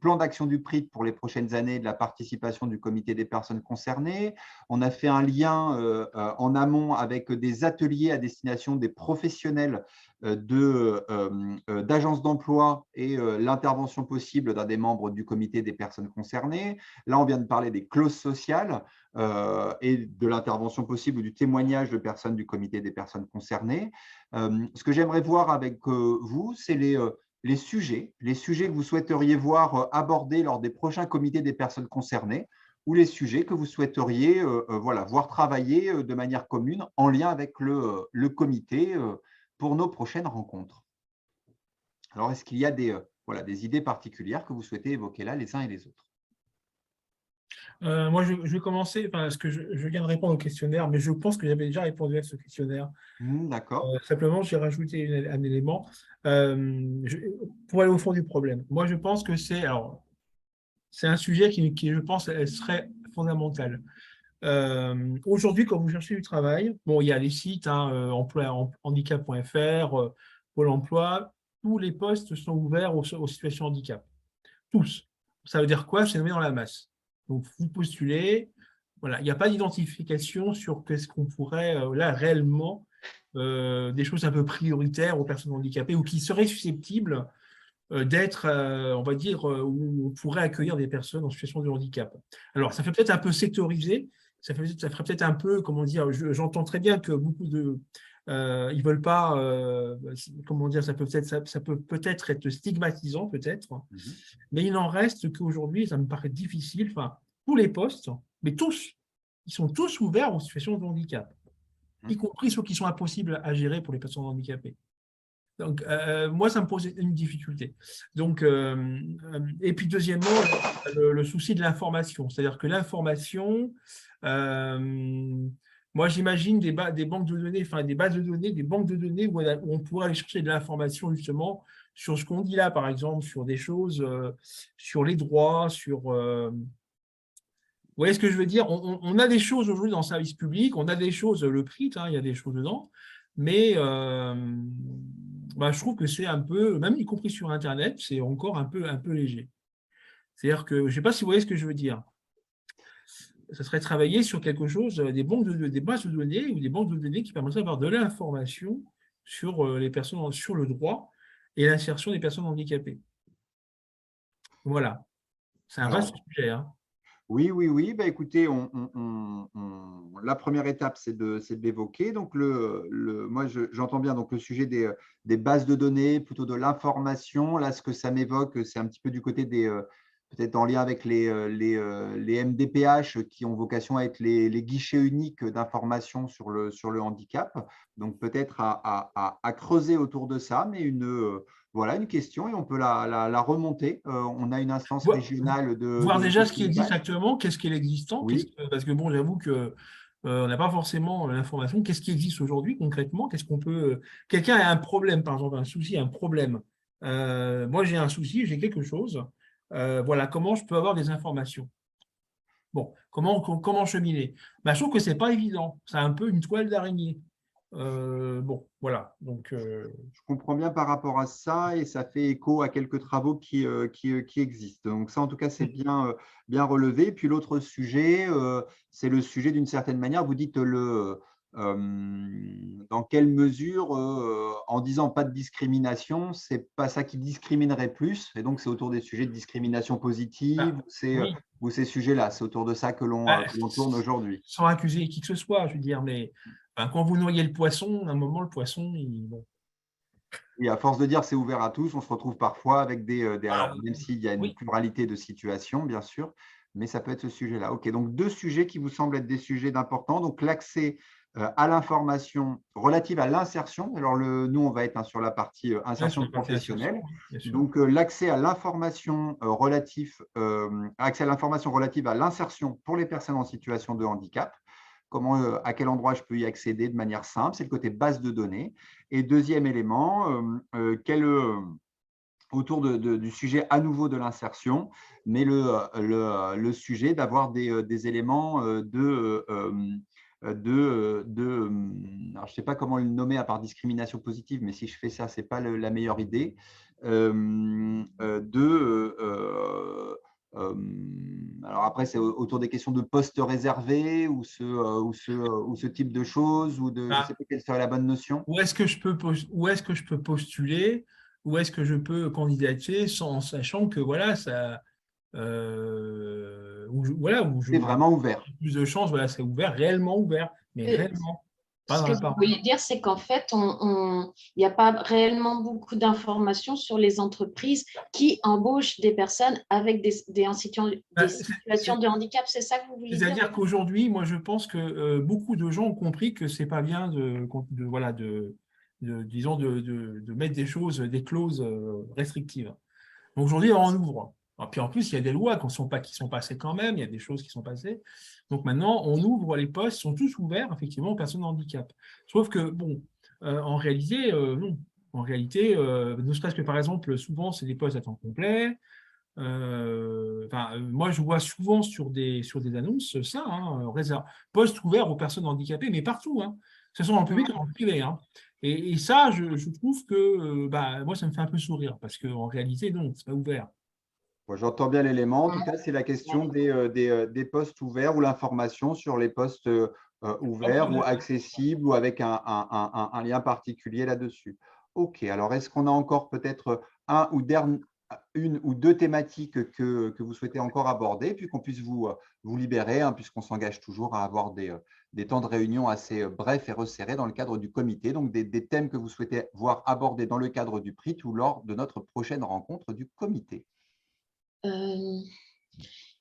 plan d'action du PRIT pour les prochaines années, de la participation du comité des personnes concernées. On a fait un lien en amont avec des ateliers à destination des professionnels d'agences d'emploi et l'intervention possible d'un des membres du comité des personnes concernées. Là, on vient de parler des clauses sociales et de l'intervention possible ou du témoignage de personnes du comité des personnes concernées. Ce que j'aimerais voir avec vous, c'est les sujets que vous souhaiteriez voir abordés lors des prochains comités des personnes concernées ou les sujets que vous souhaiteriez voir travailler de manière commune en lien avec le comité pour nos prochaines rencontres. Alors, est-ce qu'il y a des idées particulières que vous souhaitez évoquer là, les uns et les autres? Moi, je vais commencer parce que je viens de répondre au questionnaire, mais je pense que j'avais déjà répondu à ce questionnaire. D'accord. Simplement, j'ai rajouté un élément pour aller au fond du problème. Moi, je pense que c'est un sujet qui, je pense, serait fondamental. Aujourd'hui, quand vous cherchez du travail, bon, il y a les sites handicap.fr, Pôle emploi, tous les postes sont ouverts aux situations de handicap. Tous. Ça veut dire quoi? C'est nommé dans la masse. Donc, vous postulez, voilà, il n'y a pas d'identification sur qu'est-ce qu'on pourrait, là, réellement, des choses un peu prioritaires aux personnes handicapées ou qui seraient susceptibles d'être, on va dire, où on pourrait accueillir des personnes en situation de handicap. Alors, ça fait peut-être un peu sectorisé, ça ferait peut-être un peu, comment dire, j'entends très bien que beaucoup de… ils ne veulent pas, comment dire, ça peut peut-être être stigmatisant, peut-être, mais il n'en reste qu'aujourd'hui, ça me paraît difficile, enfin, tous les postes, mais tous, ils sont tous ouverts aux situations de handicap, y compris ceux qui sont impossibles à gérer pour les personnes handicapées. Donc, moi, ça me pose une difficulté. Donc, et puis, deuxièmement, le souci de l'information. C'est-à-dire que l'information, moi, j'imagine des banques de données, enfin, des bases de données, des banques de données où on pourrait aller chercher de l'information, justement, sur ce qu'on dit là, par exemple, sur des choses, sur les droits, sur… vous voyez ce que je veux dire? On a des choses aujourd'hui dans le service public, on a des choses, le prix, hein, il y a des choses dedans, mais je trouve que c'est un peu, même y compris sur Internet, c'est encore un peu léger. C'est-à-dire que, je ne sais pas si vous voyez ce que je veux dire. Ça serait travailler sur quelque chose, des bases de données ou des banques de données qui permettraient d'avoir de l'information sur les personnes, sur le droit et l'insertion des personnes handicapées. Voilà. C'est un vaste sujet, hein. Oui. Bah, écoutez, la première étape, c'est de l'évoquer. Donc, moi, j'entends bien donc, le sujet des bases de données, plutôt de l'information. Là, ce que ça m'évoque, c'est un petit peu du côté des… peut-être en lien avec les MDPH qui ont vocation à être les guichets uniques d'information sur le handicap. Donc, peut-être à creuser autour de ça, mais voilà une question et on peut la remonter. On a une instance régionale de… Voir déjà ce qui existe actuellement, qu'est-ce qui est l'existant, oui. Parce que bon, j'avoue que on n'a pas forcément l'information. Qu'est-ce qui existe aujourd'hui concrètement? Qu'est-ce qu'on peut… Quelqu'un a un problème, par exemple, un souci, un problème. Moi, j'ai un souci, j'ai quelque chose. Voilà, comment je peux avoir des informations? Bon, comment cheminer? Je trouve que ce n'est pas évident. C'est un peu une toile d'araignée. Bon, voilà. Donc, je comprends bien par rapport à ça et ça fait écho à quelques travaux qui existent. Donc ça, en tout cas, c'est bien relevé. Puis l'autre sujet, c'est le sujet d'une certaine manière. Vous dites dans quelle mesure, en disant pas de discrimination, c'est pas ça qui discriminerait plus. Et donc, c'est autour des sujets de discrimination positive ou ces sujets-là. C'est autour de ça que l'on tourne aujourd'hui. Sans accuser qui que ce soit, je veux dire, mais… quand vous noyez le poisson, à un moment, le poisson, bon. Et à force de dire c'est ouvert à tous, on se retrouve parfois avec alors, même s'il y a une pluralité de situations, bien sûr, mais ça peut être ce sujet-là. OK, donc 2 sujets qui vous semblent être des sujets d'importants. Donc, l'accès à l'information relative à l'insertion. Alors, nous, on va être sur la partie insertion professionnelle. Donc, l'accès à l'information relative à l'insertion pour les personnes en situation de handicap. À quel endroit je peux y accéder de manière simple, c'est le côté base de données. Et deuxième élément, autour du sujet à nouveau de l'insertion, mais le sujet d'avoir des éléments alors, je ne sais pas comment le nommer à part discrimination positive, mais si je fais ça, ce n'est pas la meilleure idée, alors après, c'est autour des questions de postes réservés ou ce type de choses, ou je ne sais pas quelle serait la bonne notion. Où est-ce que je peux postuler, où est-ce que je peux candidater en sachant que voilà, ça… c'est vraiment ouvert. Plus de chances, voilà, c'est ouvert, réellement ouvert, mais réellement. Ce que vous voulez dire, c'est qu'en fait, il n'y a pas réellement beaucoup d'informations sur les entreprises qui embauchent des personnes avec des situations de handicap. C'est ça que vous voulez dire? C'est-à-dire qu'aujourd'hui, moi, je pense que beaucoup de gens ont compris que ce n'est pas bien de mettre des choses, des clauses restrictives. Donc aujourd'hui, on ouvre. Et puis en plus, il y a des lois qui sont passées quand même, il y a des choses qui sont passées. Donc maintenant, on ouvre les postes, sont tous ouverts effectivement aux personnes de handicap. Sauf que, bon, en réalité, non. En réalité, ne serait-ce que par exemple, souvent, c'est des postes à temps complet. Moi, je vois souvent sur des annonces ça, postes ouverts aux personnes handicapées, mais partout, que ce soit en public ou en privé. Et ça, je trouve que moi, ça me fait un peu sourire parce qu'en réalité, non, ce n'est pas ouvert. J'entends bien l'élément. En tout cas, c'est la question des postes ouverts ou l'information sur les postes ouverts ou accessibles ou avec un lien particulier là-dessus. OK. Alors, est-ce qu'on a encore peut-être une ou deux thématiques que vous souhaitez encore aborder, puis qu'on puisse vous libérer, puisqu'on s'engage toujours à avoir des temps de réunion assez brefs et resserrés dans le cadre du comité, donc des thèmes que vous souhaitez voir abordés dans le cadre du PRIT ou lors de notre prochaine rencontre du comité.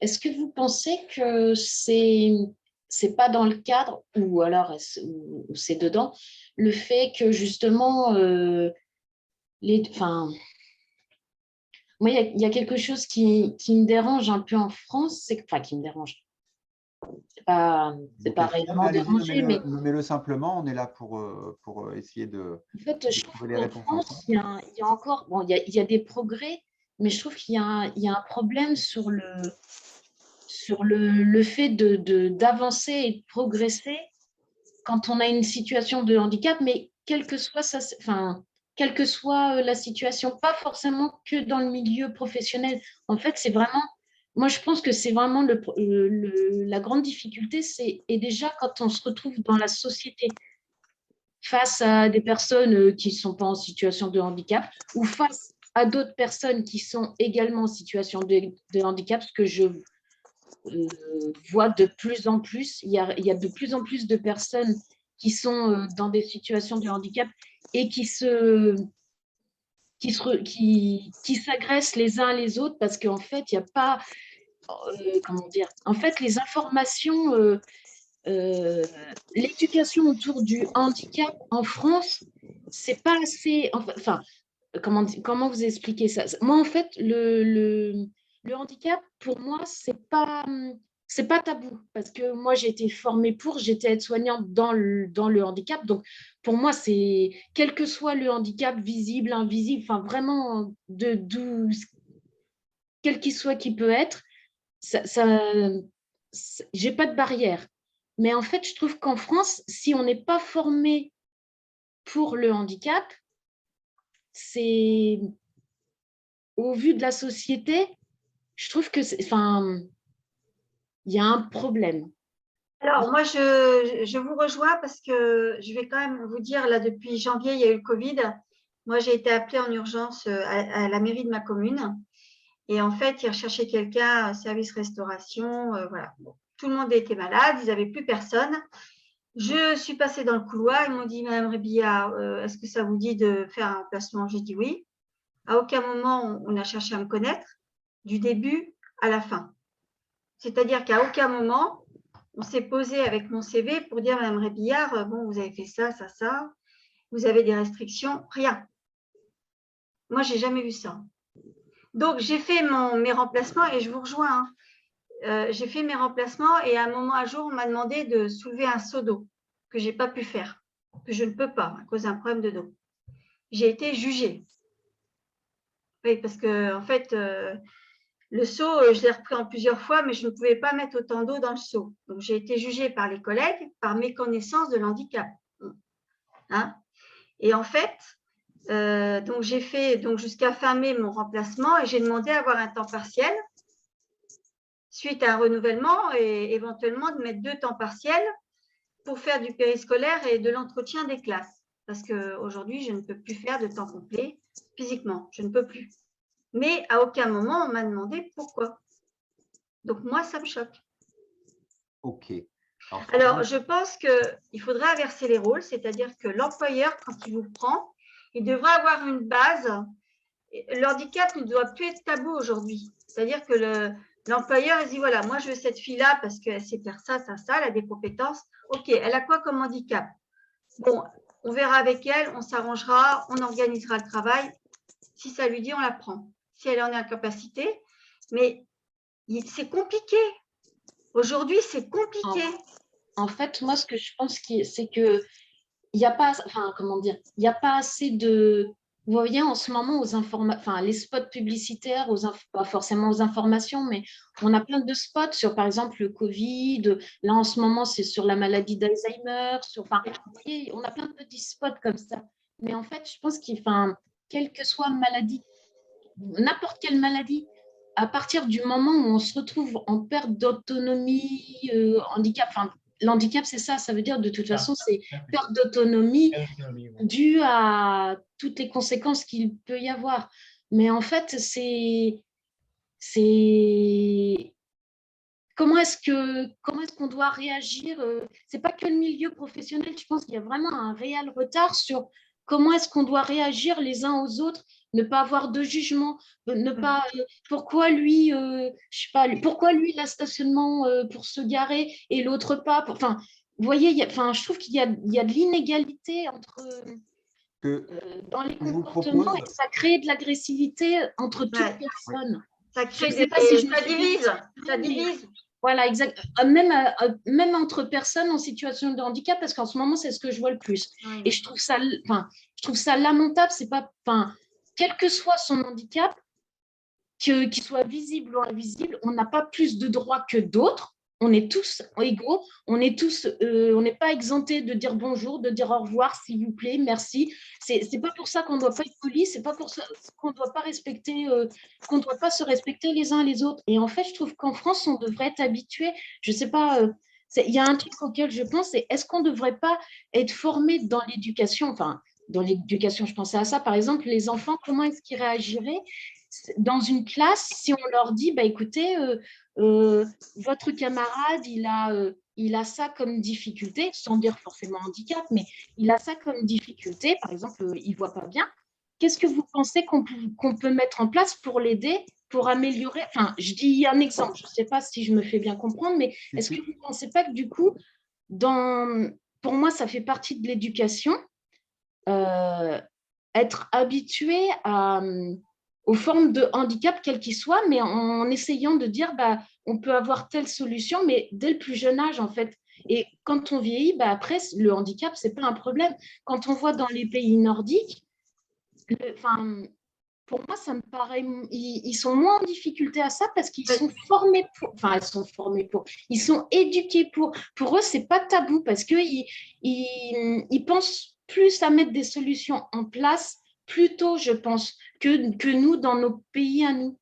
Est-ce que vous pensez que c'est pas dans le cadre, ou alors c'est dedans, le fait que justement enfin, moi, il y a quelque chose qui me dérange un peu en France, enfin, qui me dérange. C'est pas réellement dérangé, mais nommez-le simplement, on est là pour essayer de en fait, je trouver trouve les qu'en réponses France, ensemble. il y a encore, bon, il y a des progrès, mais je trouve qu'il y a un problème sur le fait d'avancer et de progresser quand on a une situation de handicap, mais quelle que soit la situation, pas forcément que dans le milieu professionnel. En fait, c'est vraiment, moi je pense que c'est vraiment la grande difficulté, et déjà quand on se retrouve dans la société face à des personnes qui ne sont pas en situation de handicap ou face à d'autres personnes qui sont également en situation de handicap, ce que je voit de plus en plus. Il y a de plus en plus de personnes qui sont dans des situations de handicap et qui s'agressent les uns les autres parce qu'en fait, il n'y a pas, comment dire, en fait, les informations, l'éducation autour du handicap en France, c'est pas assez, enfin, comment vous expliquer ça? Moi, en fait, le handicap, pour moi, c'est pas tabou parce que moi, j'ai été formée j'étais aide-soignante dans le handicap. Donc, pour moi, c'est quel que soit le handicap, visible, invisible, enfin, vraiment, quel qu'il soit qui peut être, j'ai pas de barrière. Mais en fait, je trouve qu'en France, si on n'est pas formé pour le handicap, c'est au vu de la société, je trouve que il y a un problème. Alors, moi, je vous rejoins parce que je vais quand même vous dire, là, depuis janvier, il y a eu le Covid. Moi, j'ai été appelée en urgence à la mairie de ma commune. Et en fait, ils recherchaient quelqu'un, service restauration. Voilà. Bon, tout le monde était malade, ils n'avaient plus personne. Je suis passée dans le couloir, ils m'ont dit, Madame Rébillard, est-ce que ça vous dit de faire un remplacement? J'ai dit oui. À aucun moment, on a cherché à me connaître, du début à la fin. C'est-à-dire qu'à aucun moment, on s'est posé avec mon CV pour dire, Madame Rébillard, bon, vous avez fait ça, ça, ça, vous avez des restrictions, rien. Moi, je n'ai jamais vu ça. Donc, j'ai fait mes remplacements et je vous rejoins. J'ai fait mes remplacements et à un jour, on m'a demandé de soulever un seau d'eau que je n'ai pas pu faire, que je ne peux pas à cause d'un problème de dos. J'ai été jugée. Oui, parce que en fait, le seau, je l'ai repris en plusieurs fois, mais je ne pouvais pas mettre autant d'eau dans le seau. Donc, j'ai été jugée par les collègues, par méconnaissance de l'handicap. Hein? Et en fait, donc j'ai fait jusqu'à fin mai mon remplacement et j'ai demandé à avoir un temps partiel suite à un renouvellement et éventuellement de mettre 2 temps partiels pour faire du périscolaire et de l'entretien des classes. Parce qu'aujourd'hui, je ne peux plus faire de temps complet physiquement, je ne peux plus. Mais à aucun moment, on m'a demandé pourquoi. Donc moi, ça me choque. OK. Alors, je pense qu'il faudrait inverser les rôles, c'est-à-dire que l'employeur, quand il vous prend, il devrait avoir une base. Le handicap ne doit plus être tabou aujourd'hui. C'est-à-dire que l'employeur, il dit, voilà, moi, je veux cette fille-là parce qu'elle sait faire ça, ça, ça, elle a des compétences. OK, elle a quoi comme handicap? Bon, on verra avec elle, on s'arrangera, on organisera le travail. Si ça lui dit, on la prend. Si elle en est en capacité. Mais c'est compliqué. Aujourd'hui, c'est compliqué. En fait, moi, ce que je pense, c'est que il n'y a pas, enfin, comment dire, il n'y a pas assez de. Vous voyez, en ce moment, les spots publicitaires, pas forcément aux informations, mais on a plein de spots sur, par exemple, le Covid. Là, en ce moment, c'est sur la maladie d'Alzheimer. Vous voyez, on a plein de petits spots comme ça. Mais en fait, je pense quelle que soit maladie, n'importe quelle maladie, à partir du moment où on se retrouve en perte d'autonomie, handicap, enfin, l'handicap, c'est ça, ça veut dire de toute façon, c'est perte d'autonomie due à toutes les conséquences qu'il peut y avoir. Mais en fait, comment est-ce qu'on doit réagir? C'est pas que le milieu professionnel, je pense qu'il y a vraiment un réel retard sur comment est-ce qu'on doit réagir les uns aux autres, ne pas avoir de jugement, ne pas pourquoi lui, je sais pas, pourquoi lui il a stationnement pour se garer et l'autre pas. Enfin, vous voyez, je trouve qu'il y a de l'inégalité entre. que dans les je vous comportements, propose… et ça crée de l'agressivité entre toutes personnes. Ça crée ça divise, ça divise. Voilà, exact. Même entre personnes en situation de handicap, parce qu'en ce moment, c'est ce que je vois le plus. Oui. Et je trouve ça lamentable. C'est pas, quel que soit son handicap, qu'il soit visible ou invisible, on n'a pas plus de droits que d'autres. On est tous égaux, on n'est pas exemptés de dire bonjour, de dire au revoir, s'il vous plaît, merci. C'est pas pour ça qu'on ne doit pas être poli, c'est pas pour ça qu'on ne doit pas respecter, qu'on ne doit pas se respecter les uns les autres. Et en fait, je trouve qu'en France, on devrait être habitué. Je sais pas. Il y a un truc auquel je pense, c'est est-ce qu'on ne devrait pas être formé dans l'éducation, dans l'éducation, je pensais à ça, par exemple, les enfants, comment est-ce qu'ils réagiraient dans une classe si on leur dit, écoutez, votre camarade, il a ça comme difficulté, sans dire forcément handicap, mais il a ça comme difficulté, par exemple, il ne voit pas bien. Qu'est-ce que vous pensez qu'on peut mettre en place pour l'aider, pour améliorer? Je dis un exemple, je ne sais pas si je me fais bien comprendre, mais est-ce que vous ne pensez pas que du coup, pour moi, ça fait partie de l'éducation, être habitué aux formes de handicap, quel qu'il soit, mais en essayant de dire, on peut avoir telle solution, mais dès le plus jeune âge, en fait. Et quand on vieillit, après, le handicap, ce n'est pas un problème. Quand on voit dans les pays nordiques, pour moi, ça me paraît, ils sont moins en difficulté à ça parce qu'ils sont formés pour, ils sont éduqués pour. Pour eux, ce n'est pas tabou parce qu'ils pensent plus à mettre des solutions en place plus tôt, je pense, que nous, dans nos pays à nous.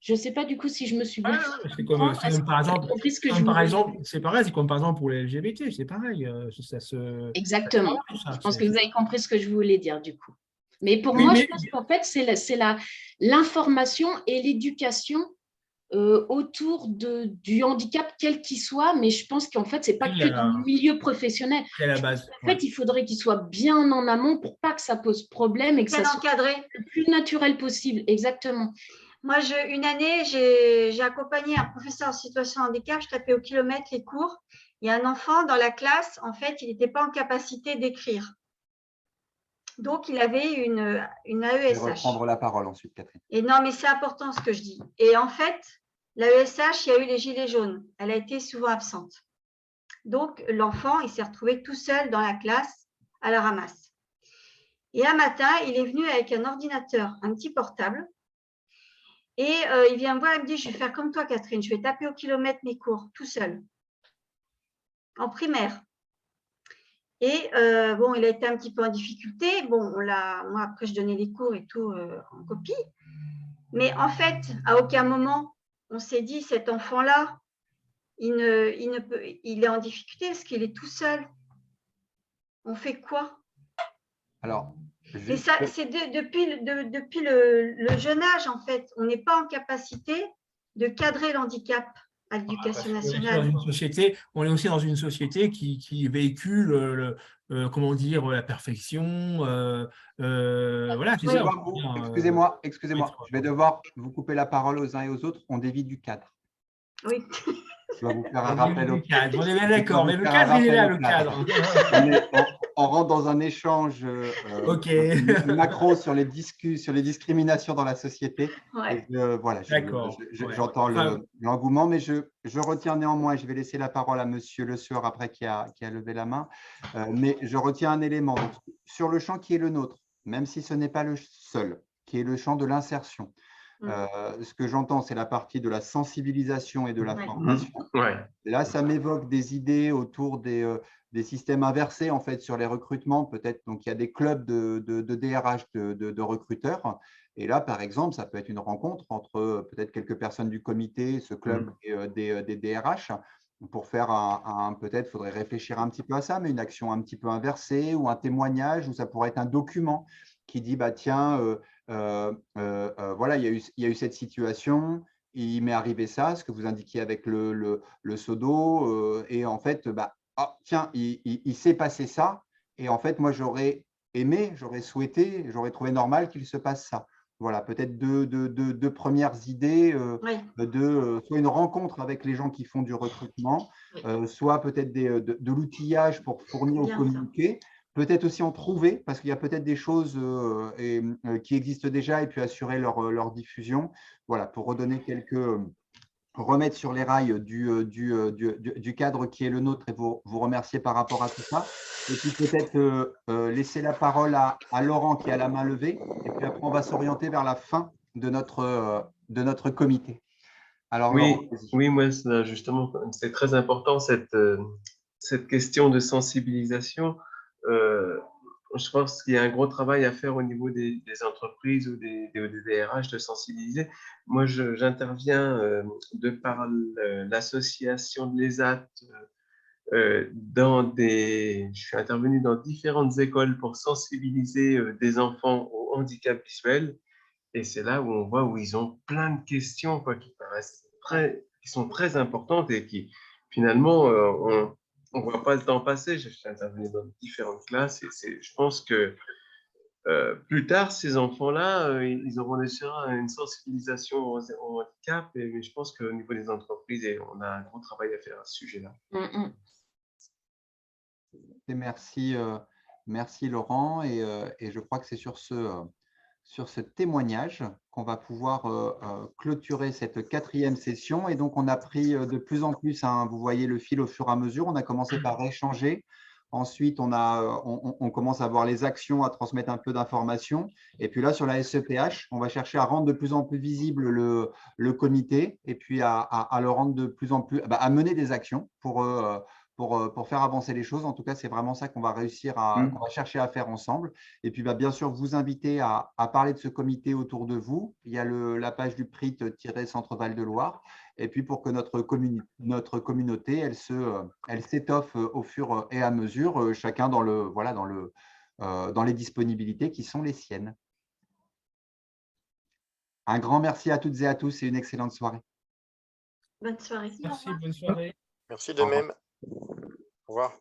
Je ne sais pas du coup si je me suis bien c'est comme par exemple, c'est pareil, c'est comme par exemple pour les LGBT, c'est pareil. Exactement. Je pense que vous avez compris ce que je voulais dire du coup. Mais pour moi, je pense qu'en fait, c'est l'information et l'éducation autour du handicap, quel qu'il soit, mais je pense qu'en fait, ce n'est pas que dans le milieu professionnel. En fait, il faudrait qu'il soit bien en amont pour pas que ça pose problème et que ça soit le plus naturel possible. Exactement. Moi, une année, j'ai accompagné un professeur en situation de handicap, je tapais au kilomètre les cours. Il y a un enfant dans la classe, en fait, il n'était pas en capacité d'écrire. Donc, il avait une AESH. Je vais reprendre la parole ensuite, Catherine. Et non, mais c'est important ce que je dis. Et en fait, l'AESH, il y a eu les gilets jaunes. Elle a été souvent absente. Donc, l'enfant, il s'est retrouvé tout seul dans la classe à la ramasse. Et un matin, il est venu avec un ordinateur, un petit portable. Et il vient me voir, il me dit, je vais faire comme toi, Catherine, je vais taper au kilomètre mes cours, tout seul, en primaire. Et il a été un petit peu en difficulté. Moi, après, je donnais les cours et tout en copie. Mais en fait, à aucun moment, on s'est dit, cet enfant-là, il est en difficulté parce qu'il est tout seul. On fait quoi? Alors, et ça, c'est depuis le jeune âge, en fait. On n'est pas en capacité de cadrer l'handicap à l'éducation nationale. On est aussi dans une société qui véhicule comment dire, la perfection. Voilà, c'est ça. Excusez-moi, je vais devoir vous couper la parole aux uns et aux autres. On dévie du cadre. Oui. Je dois vous faire un rappel au cadre. On est bien d'accord, mais le cadre, il est là, le cadre. On rentre dans un échange macro sur les discriminations dans la société. Ouais. Voilà, j'entends l'engouement, mais je retiens néanmoins, je vais laisser la parole à Monsieur Le Sueur après qui a levé la main, mais je retiens un élément donc, sur le champ qui est le nôtre, même si ce n'est pas le seul, qui est le champ de l'insertion. Ce que j'entends, c'est la partie de la sensibilisation et de la formation. Là, ça m'évoque des idées autour des systèmes inversés en fait sur les recrutements. Peut-être donc il y a des clubs de DRH de recruteurs. Et là, par exemple, ça peut être une rencontre entre peut-être quelques personnes du comité, ce club et des DRH. Pour faire peut-être, il faudrait réfléchir un petit peu à ça, mais une action un petit peu inversée ou un témoignage où ça pourrait être un document qui dit tiens, voilà, il y a eu cette situation, il m'est arrivé ça, ce que vous indiquiez avec le SODO, et en fait, tiens, il s'est passé ça, et en fait, moi, j'aurais aimé, j'aurais souhaité, j'aurais trouvé normal qu'il se passe ça. Voilà, peut-être deux premières idées soit une rencontre avec les gens qui font du recrutement, soit peut-être de l'outillage pour fournir ou communiquer. peut-être aussi en trouver, parce qu'il y a peut-être des choses qui existent déjà, et puis assurer leur diffusion. Voilà, pour redonner remettre sur les rails du cadre qui est le nôtre et vous remercier par rapport à tout ça. Et puis peut-être laisser la parole à Laurent qui a la main levée, et puis après on va s'orienter vers la fin de notre comité. Alors, Oui, Laurent, oui, moi, justement, c'est très important cette question de sensibilisation. Je pense qu'il y a un gros travail à faire au niveau des entreprises ou des DRH de sensibiliser. Moi, j'interviens de par l'association de l'ESAT je suis intervenu dans différentes écoles pour sensibiliser des enfants au handicap visuel. Et c'est là où on voit où ils ont plein de questions quoi, qui sont très importantes et qui, finalement, on ne voit pas le temps passer. Je suis intervenu dans différentes classes et je pense que plus tard, ces enfants-là, ils auront déjà une sensibilisation au handicap. Mais je pense qu'au niveau des entreprises, on a un gros travail à faire à ce sujet-là. Merci Laurent. Et je crois que c'est sur ce témoignage qu'on va pouvoir clôturer cette 4e session. Et donc, on a pris de plus en plus, vous voyez le fil au fur et à mesure. On a commencé par échanger. Ensuite, on commence à voir les actions, à transmettre un peu d'informations. Et puis là, sur la SEPH, on va chercher à rendre de plus en plus visible le comité et puis à le rendre de plus en plus, à mener des actions pour faire avancer les choses. En tout cas, c'est vraiment ça qu'on va qu'on va chercher à faire ensemble. Et puis, bien sûr, vous inviter à parler de ce comité autour de vous. Il y a la page du PRIT-Centre Val de Loire. Et puis, pour que notre communauté, elle s'étoffe au fur et à mesure, chacun dans les disponibilités qui sont les siennes. Un grand merci à toutes et à tous et une excellente soirée. Bonne soirée. Merci, bonne soirée. Merci de même. Au revoir.